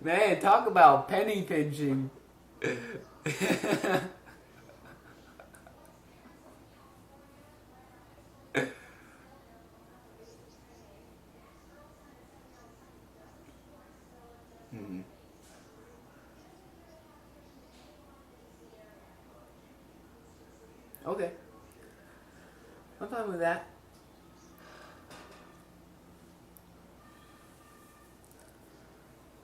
Man, talk about penny pinching. Hmm. Okay, I'm fine with that.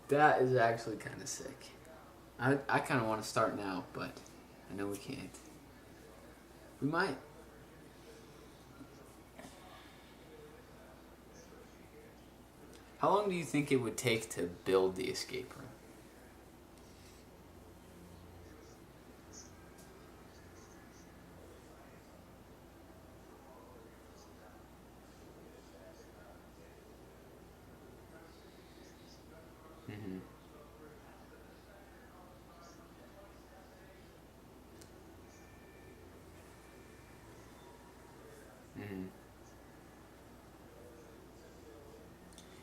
That is actually kind of sick. I kind of want to start now, but I know we can't. We might. How long do you think it would take to build the escape room? Mm-hmm. Mm-hmm.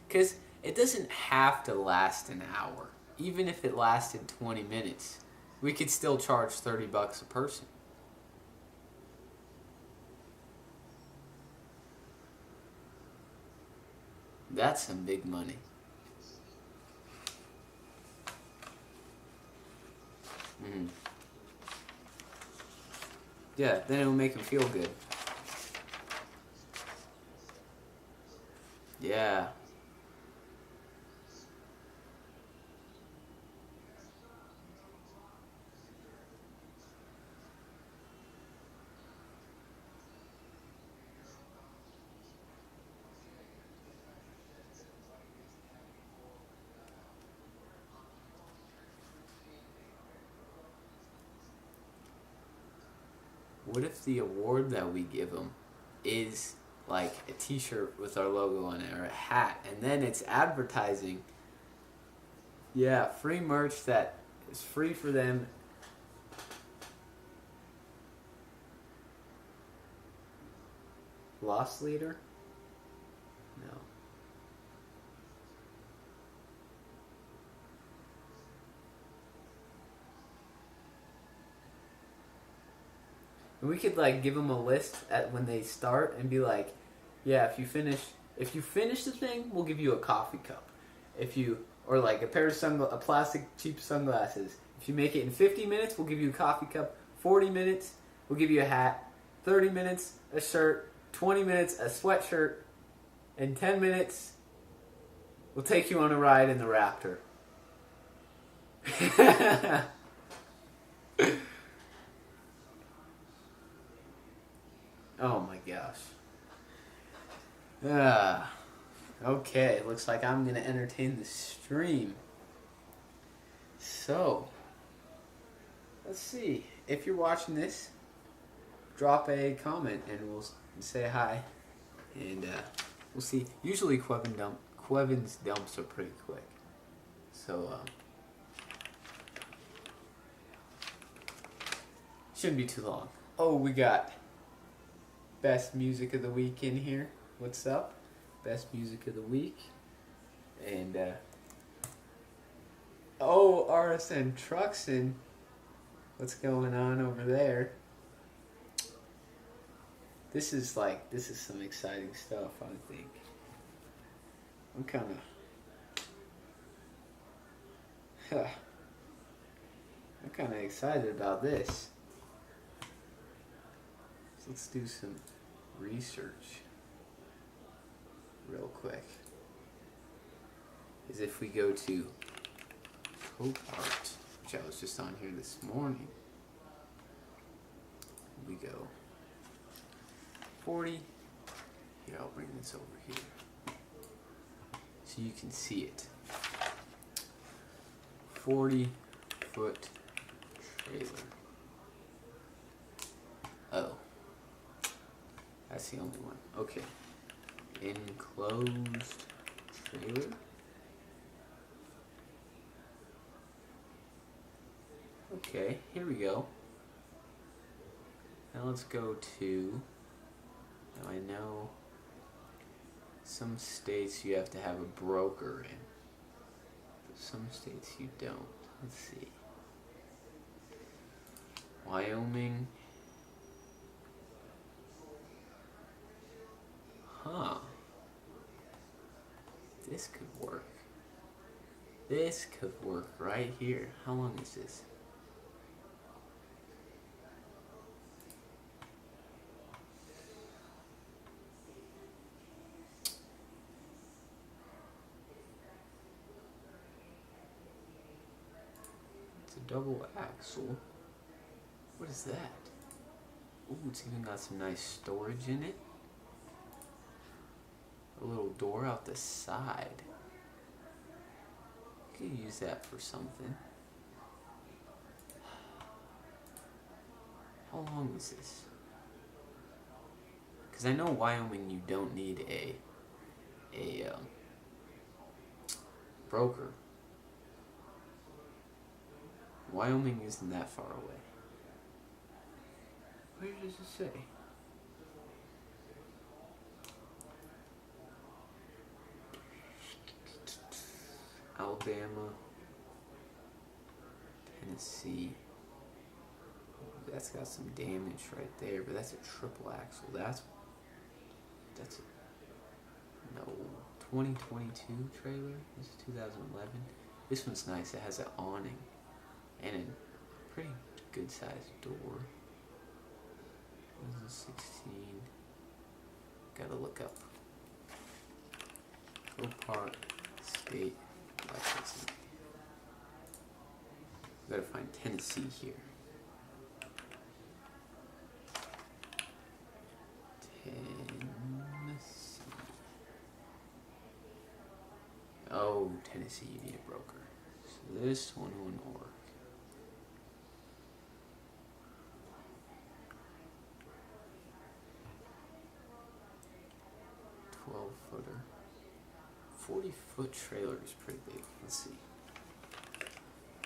Because it doesn't have to last an hour. Even if it lasted 20 minutes, we could still charge $30 a person. That's some big money. Mm-hmm. Yeah, then it'll make them feel good. Yeah. What if the award that we give them is like a T-shirt with our logo on it or a hat, and then it's advertising? Yeah, free merch that is free for them. Loss leader? No. And we could like give them a list at when they start and be like, yeah, if you finish the thing, we'll give you a coffee cup. If you or like a plastic cheap sunglasses. If you make it in 50 minutes, we'll give you a coffee cup. 40 minutes, we'll give you a hat. 30 minutes, a shirt. 20 minutes, a sweatshirt. And 10 minutes, we'll take you on a ride in the Raptor. Oh my gosh. Okay, looks like I'm going to entertain the stream. So, let's see. If you're watching this, drop a comment and we'll say hi. And we'll see. Usually Quevin's dumps are pretty quick. So, shouldn't be too long. Oh, we got best music of the week in here. What's up? Best music of the week. And, oh, RSN Truxton. What's going on over there? This is some exciting stuff, I think. I'm kind of excited about this. So let's do some research real quick. Is if we go to Copart, which I was just on here this morning, we go 40. Here, I'll bring this over here so you can see it. 40-foot trailer. Oh, that's the only one. Okay. Enclosed trailer. Okay, here we go. Now let's go to, now I know some states you have to have a broker in, but some states you don't. Let's see. Wyoming. Huh. This could work. This could work right here. How long is this? It's a double axle. What is that? Ooh, it's even got some nice storage in it. A little door out the side. You could use that for something. How long is this? Because I know Wyoming you don't need a broker. Wyoming isn't that far away. Where does it say? Alabama, Tennessee. That's got some damage right there, but that's a triple axle. That's a, no, 2022 trailer. This is 2011. This one's nice. It has an awning and a pretty good sized door. 2016. Gotta look up. Copart State Licensing. Gotta find Tennessee here. Tennessee. Oh, Tennessee, you need a broker. So this one wouldn't work. 12-footer. 40-foot trailer is pretty big. Let's see.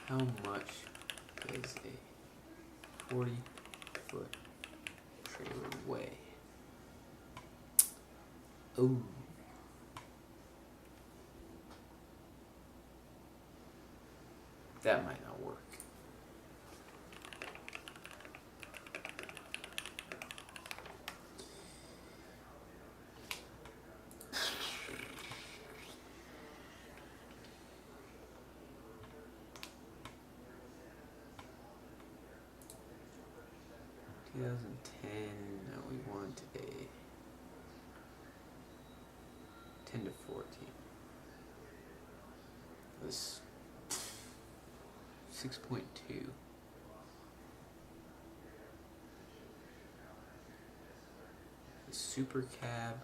How much does a 40-foot trailer weigh? Oh. That might not work. 2010, we want a 10 to 14. This 6.2. The super cab.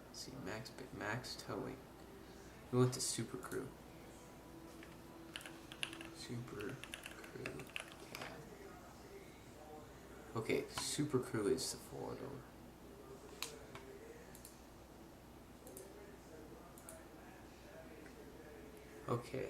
Let's see, max towing. We want the super crew. Super crew cab. Okay, super crew is the 4-door. Okay.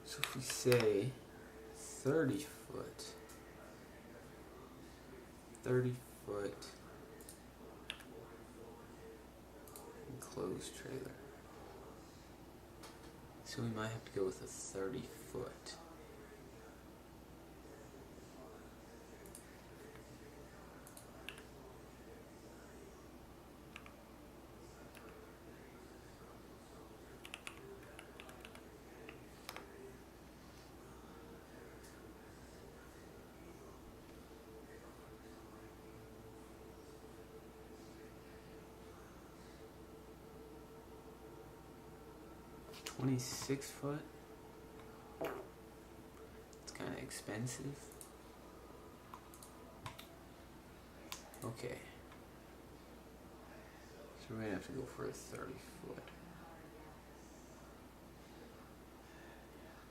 So if we say 30 foot, 30 foot enclosed trailer. So we might have to go with a 30 foot. $26 foot. It's kind of expensive. Okay. So we're gonna have to go for a 30 foot.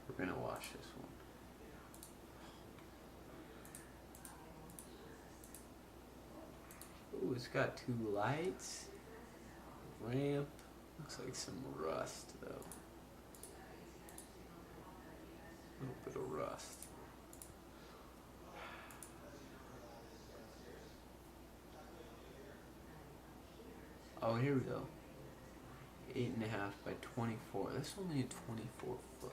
We're gonna watch this one. Ooh, it's got 2 lights. Ramp. Looks like some rust though. A little bit of rust. Oh, here we go. 8.5 by 24. That's only a 24 foot.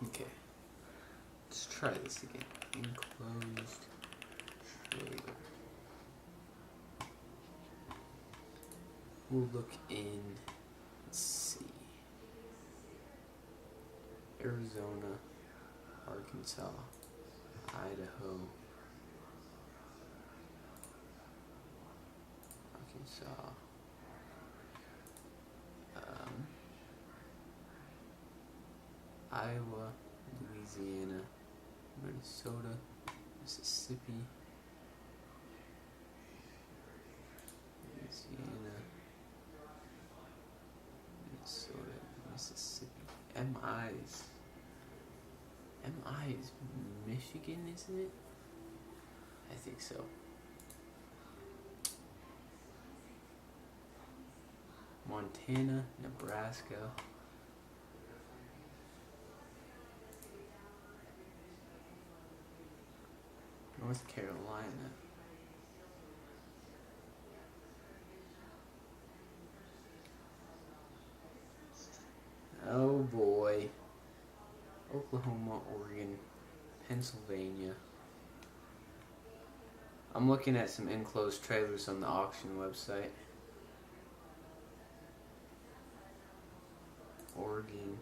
Okay. Let's try this again. Enclosed trailer. We'll look in, let's see, Arizona, Arkansas, Idaho, Arkansas, Iowa, Louisiana, Minnesota, Mississippi, Louisiana, Minnesota, Mississippi. MI is Michigan, isn't it? I think so. Montana, Nebraska. North Carolina. Oh boy. Oklahoma, Oregon, Pennsylvania. I'm looking at some enclosed trailers on the auction website. Oregon.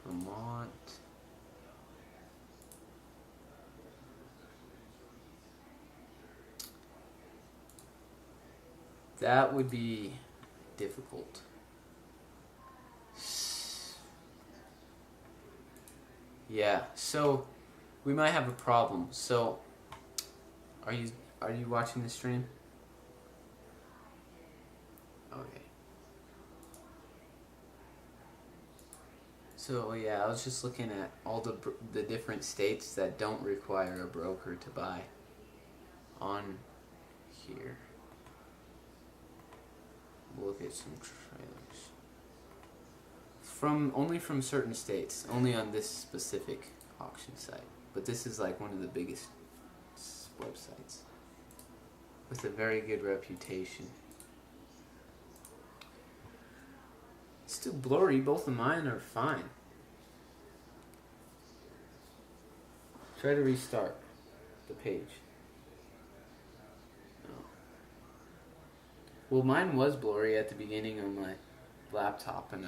Vermont. That would be difficult. Yeah, so we might have a problem. So are you watching the stream? Okay. So yeah, I was just looking at all the different states that don't require a broker to buy on here. We'll look at some trailers only from certain states, only on this specific auction site. But this is like one of the biggest websites. with a very good reputation. It's still blurry. Both of mine are fine. Try to restart the page. No. Well, mine was blurry at the beginning on my laptop, and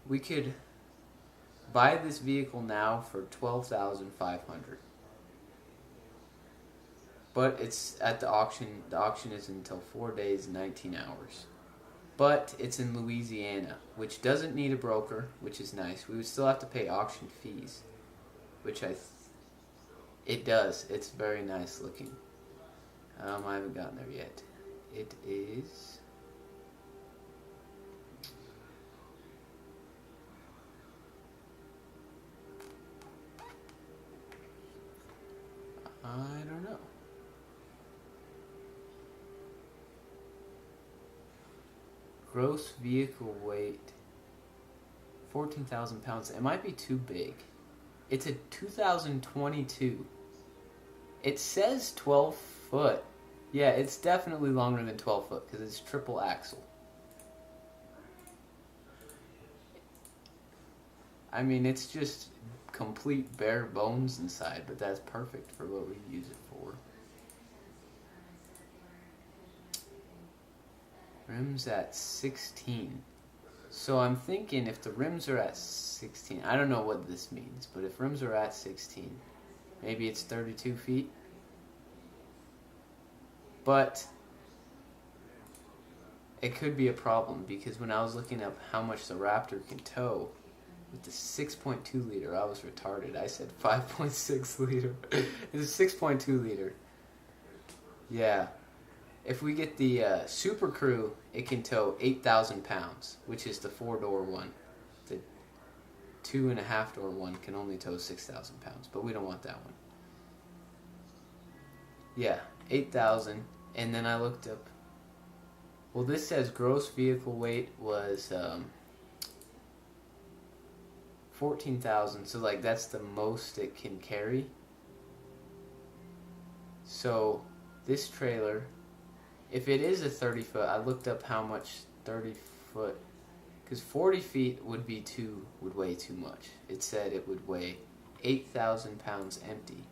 we could buy this vehicle now for $12,500. But it's at the auction. The auction is until 4 days, 19 hours. But it's in Louisiana, which doesn't need a broker, which is nice. We would still have to pay auction fees, which it does. It's very nice looking. I haven't gotten there yet. It is... I don't know. Gross vehicle weight, 14,000 pounds. It might be too big. It's a 2022. It says 12 foot. Yeah, it's definitely longer than 12 foot because it's triple axle. I mean, it's just complete bare bones inside, but that's perfect for what we use it for. Rims at 16. So I'm thinking if the rims are at 16, I don't know what this means, but if rims are at 16, maybe it's 32 feet. But it could be a problem because when I was looking up how much the Raptor can tow with the 6.2 liter, I was retarded. I said 5.6 liter. It's a 6.2 liter. Yeah. If we get the Super Crew, it can tow 8,000 pounds, which is the 4-door one. The 2.5-door one can only tow 6,000 pounds, but we don't want that one. Yeah, 8,000. And then I looked up. Well, this says gross vehicle weight was 14,000. So like that's the most it can carry. So this trailer, if it is a 30 foot, I looked up how much 30 foot, because 40 feet would weigh too much. It said it would weigh 8,000 pounds empty.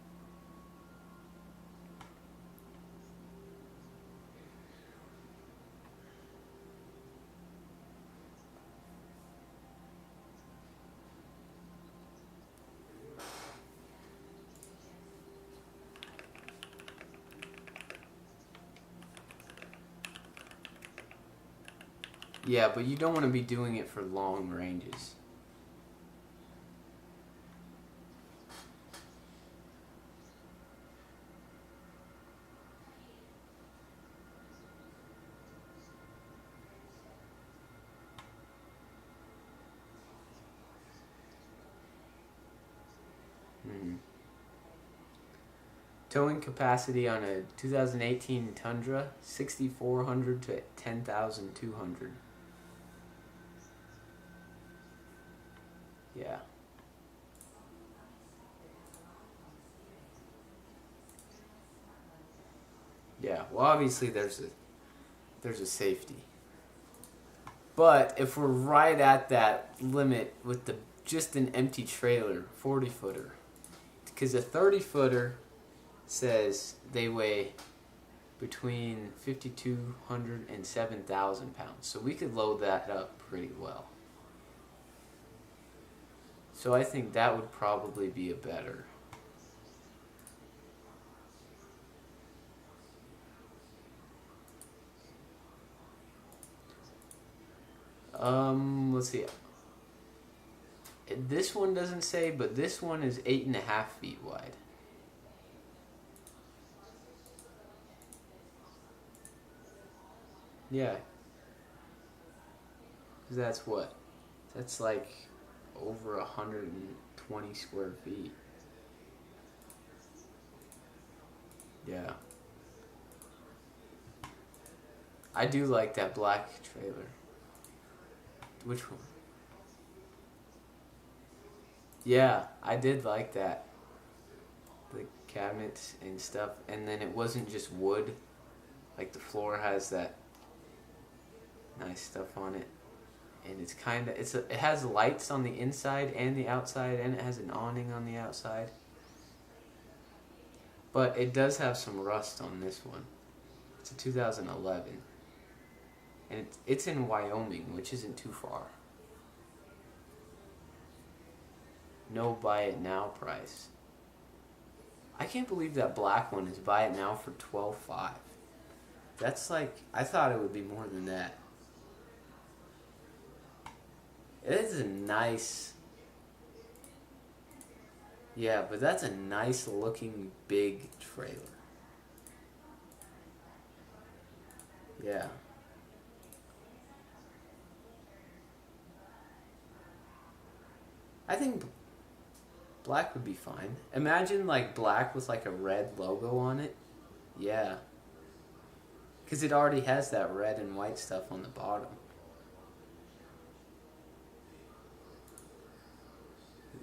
Yeah, but you don't want to be doing it for long ranges. Towing capacity on a 2018 Tundra, 6,400 to 10,200. Yeah. Yeah, well obviously there's a safety. But if we're right at that limit with just an empty trailer, 40 footer, because a 30 footer says they weigh between 5,200 and 7,000 pounds. So we could load that up pretty well. So I think that would probably be a better. Let's see. This one doesn't say, but this one is 8.5 feet wide. Yeah. That's what? That's like over 120 square feet. Yeah. I do like that black trailer. Which one? Yeah, I did like that. the cabinets and stuff, and then it wasn't just wood. Like the floor has that nice stuff on it, and it's kind of it has lights on the inside and the outside, and it has an awning on the outside. But it does have some rust on this one. It's a 2011, and it's in Wyoming, which isn't too far. No buy it now price. I can't believe that black one is buy it now for $12,500. That's like, I thought it would be more than that. It is a nice, yeah, but that's a nice looking big trailer. Yeah. I think black would be fine. Imagine like black with like a red logo on it. Yeah. Because it already has that red and white stuff on the bottom.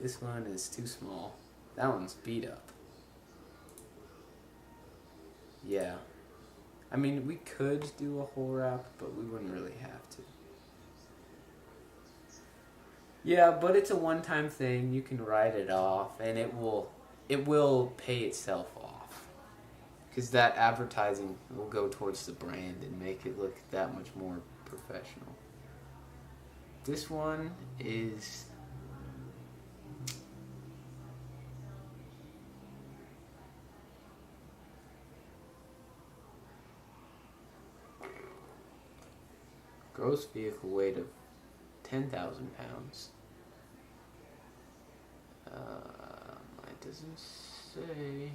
This one is too small. That one's beat up. Yeah. I mean, we could do a whole wrap, but we wouldn't really have to. Yeah, but it's a one-time thing. You can write it off, and it will pay itself off. Because that advertising will go towards the brand and make it look that much more professional. This one is... gross vehicle weight of 10,000 pounds. It doesn't say.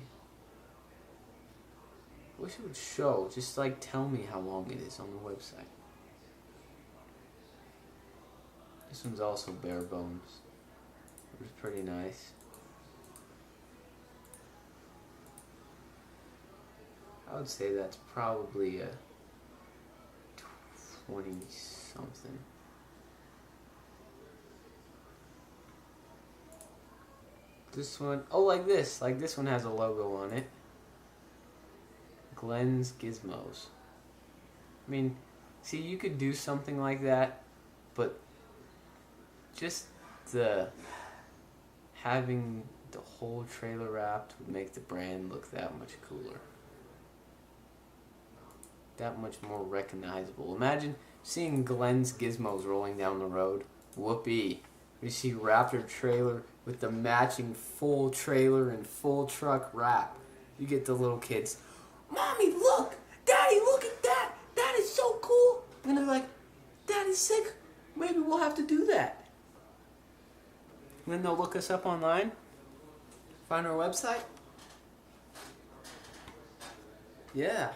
I wish it would show. Just like tell me how long it is on the website. This one's also bare bones. It was pretty nice. I would say that's probably a 20 something. This one, oh, like this one has a logo on it. Glenn's Gizmos. I mean, see, you could do something like that, but just having the whole trailer wrapped would make the brand look that much cooler. That much more recognizable. Imagine seeing Glenn's Gizmos rolling down the road. Whoopee. You see Raptor trailer with the matching full trailer and full truck wrap. You get the little kids, Mommy, look! Daddy, look at that! That is so cool! And they're like, that is sick. Maybe we'll have to do that. And then they'll look us up online, find our website. Yeah.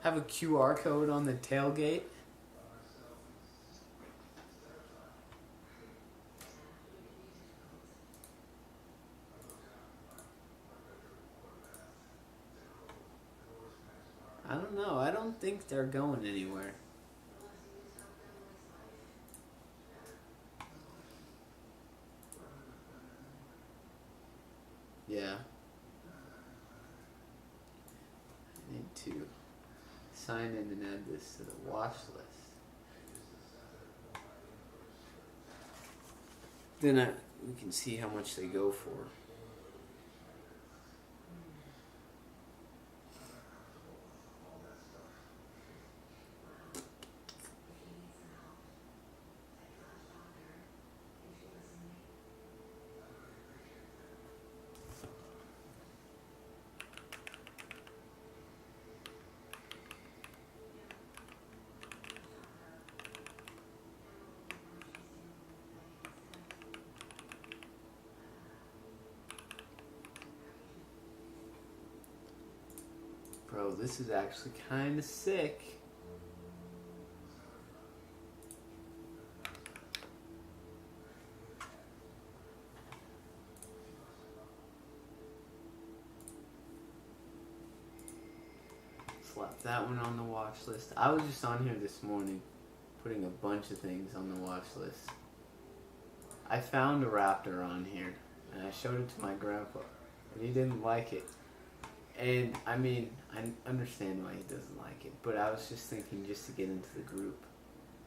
Have a QR code on the tailgate. I don't know. I don't think they're going anywhere. Yeah. I need to sign in and add this to the watch list. Then we can see how much they go for. Bro, this is actually kind of sick. Slap that one on the watch list. I was just on here this morning. putting a bunch of things on the watch list. I found a raptor on here, and I showed it to my grandpa, and he didn't like it. And, I mean, I understand why he doesn't like it, but I was just thinking just to get into the group.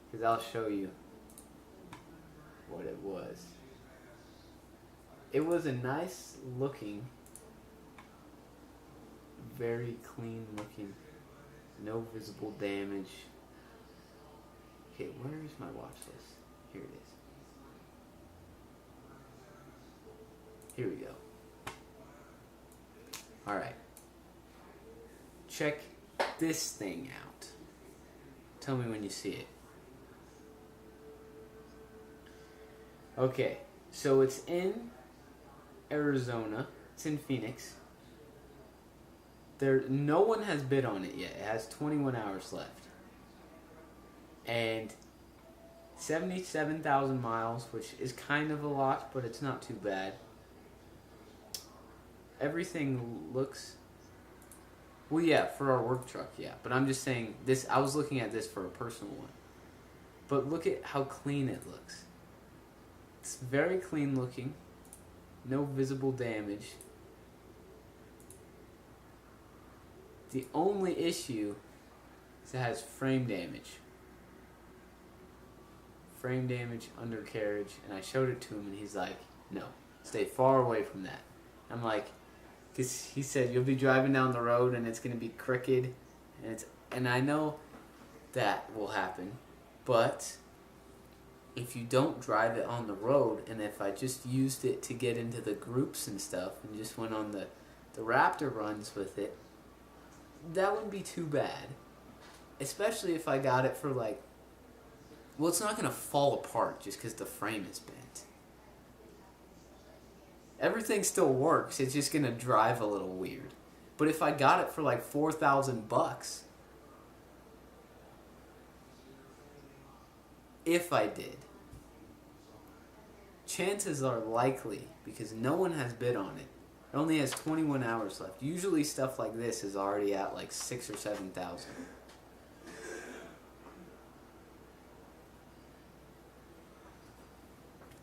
Because I'll show you what it was. It was a nice looking, very clean looking, no visible damage. Okay, where is my watch list? Here it is. Here we go. Alright. Check this thing out. Tell me when you see it. Okay, so it's in Arizona. It's in Phoenix. No one has bid on it yet. It has 21 hours left. And 77,000 miles, which is kind of a lot, but it's not too bad. Everything looks... Well, yeah, for our work truck, yeah. But I'm just saying, this. I was looking at this for a personal one. But look at how clean it looks. It's very clean looking. No visible damage. The only issue is it has frame damage. Frame damage, undercarriage. And I showed it to him and he's like, no, stay far away from that. I'm like... Because he said you'll be driving down the road and it's going to be crooked, and I know that will happen, but if you don't drive it on the road, and if I just used it to get into the groups and stuff and just went on the Raptor runs with it, that wouldn't be too bad. Especially if I got it for like, well, it's not going to fall apart just because the frame is bent. Everything still works. It's just gonna drive a little weird. But if I got it for like $4,000, if I did, chances are likely, because no one has bid on it. It only has 21 hours left. Usually stuff like this is already at like 6,000 or 7,000.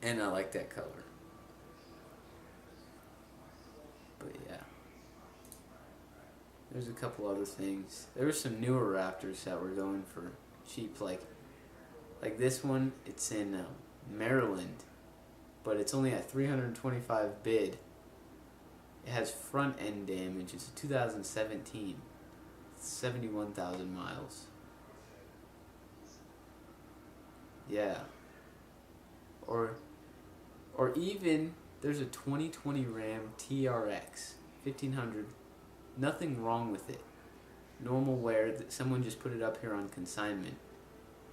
And I like that color. But yeah, there's a couple other things. There were some newer Raptors that were going for cheap, like this one. It's in Maryland, but it's only at 325 bid. It has front end damage. It's a 2017, 71,000 miles. Yeah. Or even. There's a 2020 Ram TRX 1500. Nothing wrong with it. Normal wear. Someone just put it up here on consignment,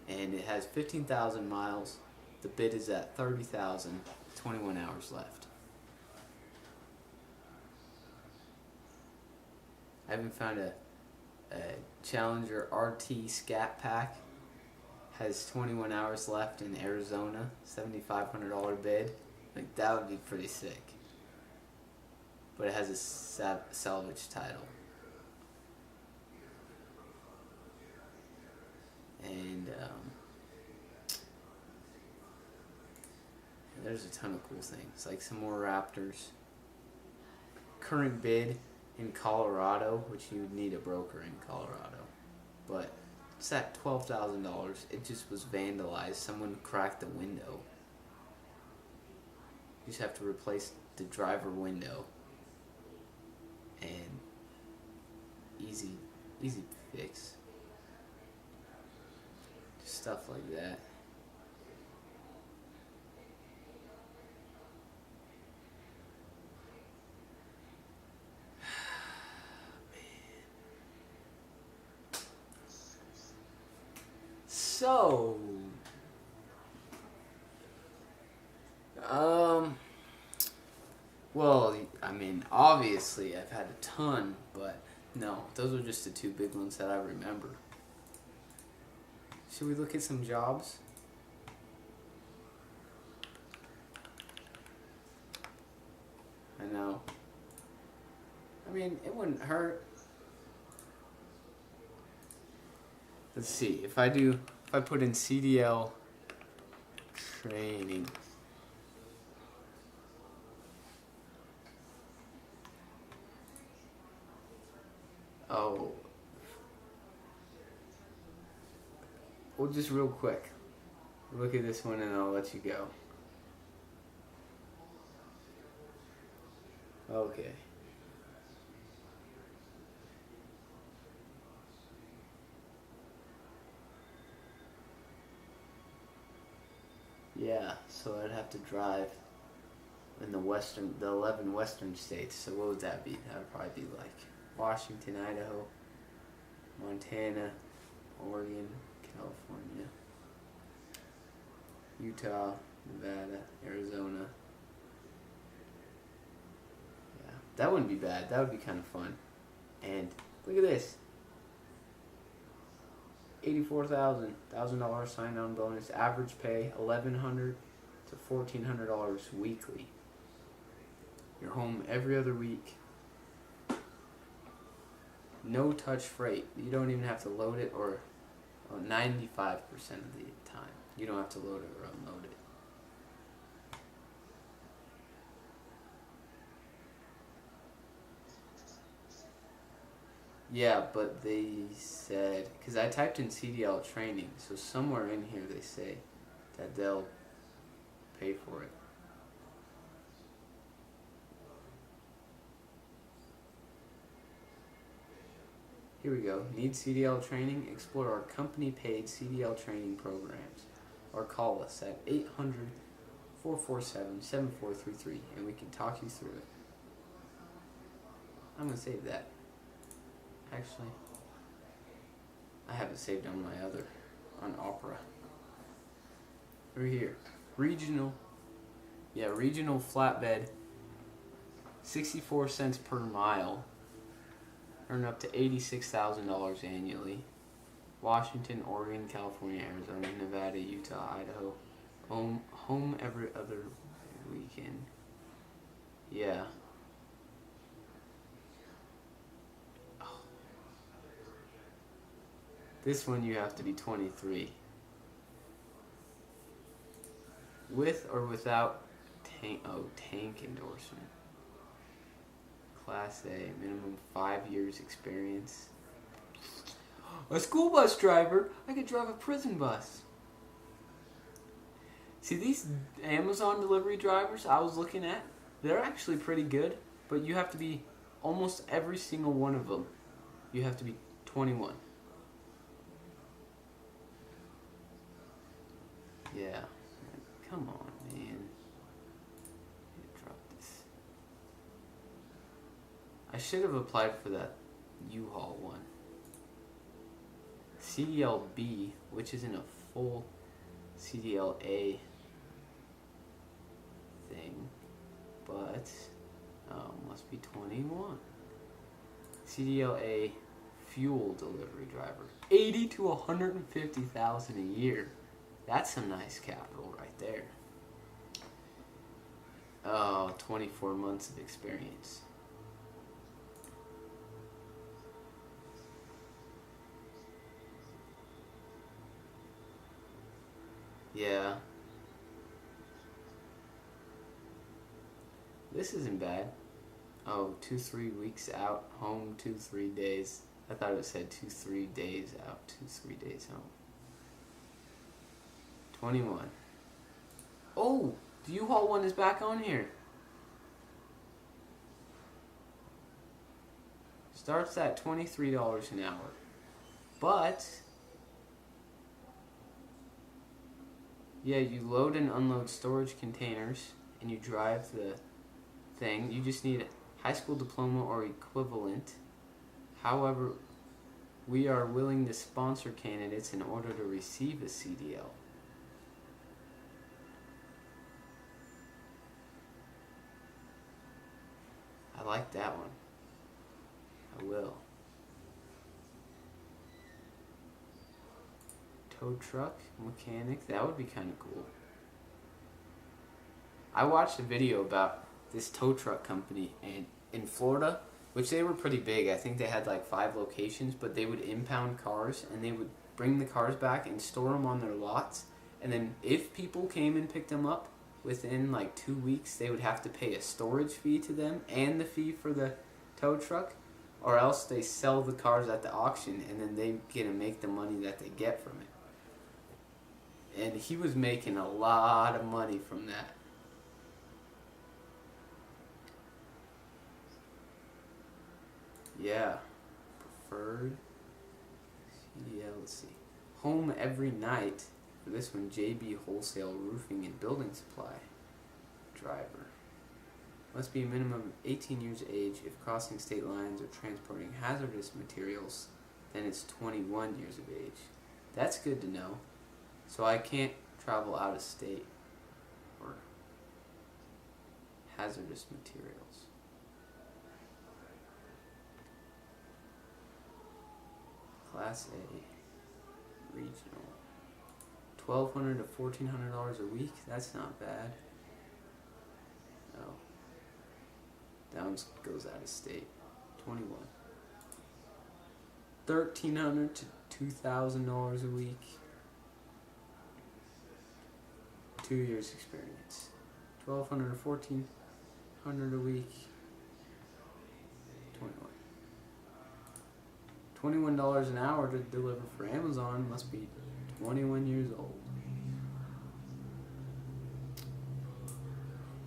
and it has 15,000 miles. The bid is at 30,000. 21 hours left. I haven't found a Challenger RT Scat Pack. Has 21 hours left in Arizona. $7,500 bid. Like, that would be pretty sick. But it has a salvage title. And there's a ton of cool things. Like some more Raptors. Current bid in Colorado, which you would need a broker in Colorado. But it's at $12,000. It just was vandalized. Someone cracked the window. You just have to replace the driver window, and easy fix. Just stuff like that. So, well, I mean, obviously I've had a ton, but no, those are just the two big ones that I remember. Should we look at some jobs? I know. I mean, it wouldn't hurt. Let's see, if I If I put in CDL training. Oh. Well, just real quick. Look at this one and I'll let you go. Okay. Yeah, so I'd have to drive in the 11 western states. So what would that be? That would probably be like Washington, Idaho, Montana, Oregon, California, Utah, Nevada, Arizona. Yeah, that wouldn't be bad. That would be kind of fun. And look at this. $84,000 sign-on bonus. Average pay $1,100 to $1,400 weekly. You're home every other week. No touch freight. You don't even have to load it, or 95% of the time. You don't have to load it or unload it. Yeah, but they said, because I typed in CDL training, so somewhere in here they say that they'll pay for it. Here we go. Need CDL training? Explore our company-paid CDL training programs, or call us at 800-447-7433, and we can talk you through it. I'm going to save that. Actually, I have it saved on my other, on Opera. Right here. Regional flatbed, 64 cents per mile. Earn up to $86,000 annually. Washington, Oregon, California, Arizona, Nevada, Utah, Idaho. Home every other weekend. Yeah. This one you have to be 23. With or without tank endorsement. Class A, minimum 5 years experience. A school bus driver? I could drive a prison bus. See, these Amazon delivery drivers I was looking at, they're actually pretty good, but you have to be, almost every single one of them, you have to be 21. Yeah. Come on, man. Drop this. I should have applied for that U-Haul one. CDL-B, which isn't a full CDL-A thing, but must be 21. CDL-A fuel delivery driver. 80 to 150,000 a year. That's some nice capital right there. Oh, 24 months of experience. Yeah. This isn't bad. Oh, 2-3 weeks out, home, 2-3 days. I thought it said 2-3 days out, 2-3 days home. 21. Oh, the U-Haul one is back on here. Starts at $23 an hour. But, yeah, you load and unload storage containers and you drive the thing. You just need a high school diploma or equivalent. However, we are willing to sponsor candidates in order to receive a CDL. I like that one. I will. Tow truck mechanic. That would be kind of cool. I watched a video about this tow truck company in Florida, which they were pretty big. I think they had like 5 locations, but they would impound cars and they would bring the cars back and store them on their lots. And then if people came and picked them up within like 2 weeks, they would have to pay a storage fee to them and the fee for the tow truck, or else they sell the cars at the auction and then they get to make the money that they get from it. And he was making a lot of money from that. Yeah. Preferred. Yeah, let's see. Home every night. For this one, JB Wholesale Roofing and Building Supply. Driver. Must be a minimum of 18 years of age. If crossing state lines or transporting hazardous materials, then it's 21 years of age. That's good to know. So I can't travel out of state or hazardous materials. Class A, regional. $1,200 to $1,400 a week. That's not bad. No. That one goes out of state. 21. $1,300 to $2,000 a week. 2 years experience. $1,200 to $1,400 a week. 21. $21 an hour to deliver for Amazon. Must be 21 years old.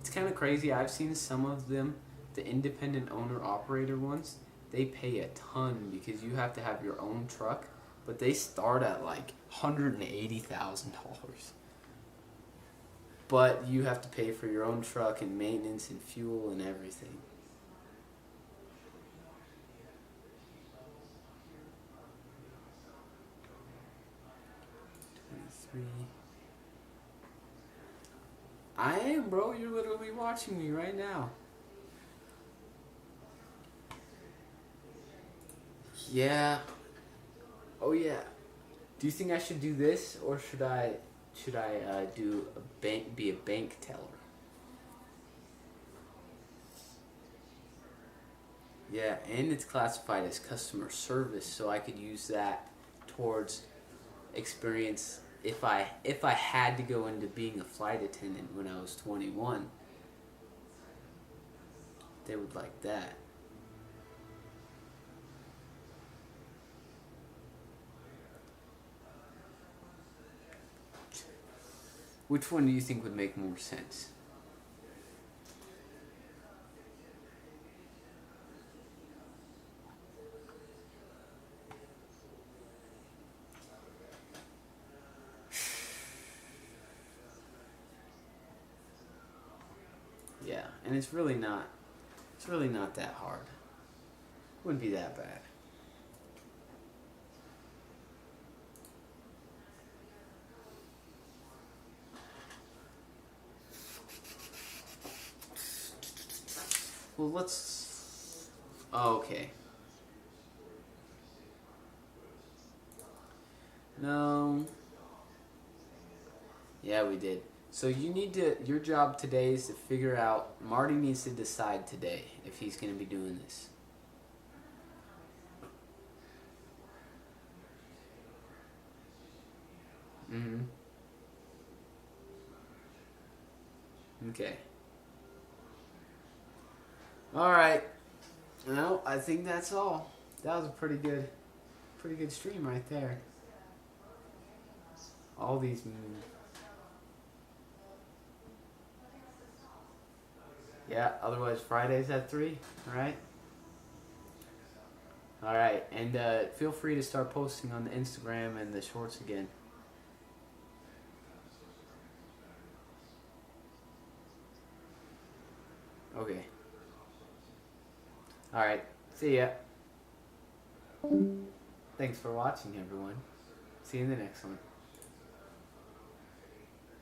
It's kind of crazy. I've seen some of them, the independent owner operator ones, they pay a ton because you have to have your own truck, but they start at like $180,000. But you have to pay for your own truck and maintenance and fuel and everything. I am, bro. You're literally watching me right now. Yeah. Oh yeah. Do you think I should do this, or should I do be a bank teller? Yeah, and it's classified as customer service, so I could use that towards experience if I had to go into being a flight attendant when I was 21. They would like that. Which one do you think would make more sense? Yeah, and it's really not that hard. Wouldn't be that bad. Well, let's... Oh, okay. No. Yeah, we did. So you need to... Your job today is to figure out... Marty needs to decide today if he's going to be doing this. Mm-hmm. Okay. Alright. Well, I think that's all. That was a pretty good stream right there. All these... Yeah, otherwise Fridays at 3, alright? Alright, and feel free to start posting on the Instagram and the shorts again. Okay. Alright, see ya. Thanks for watching, everyone. See you in the next one.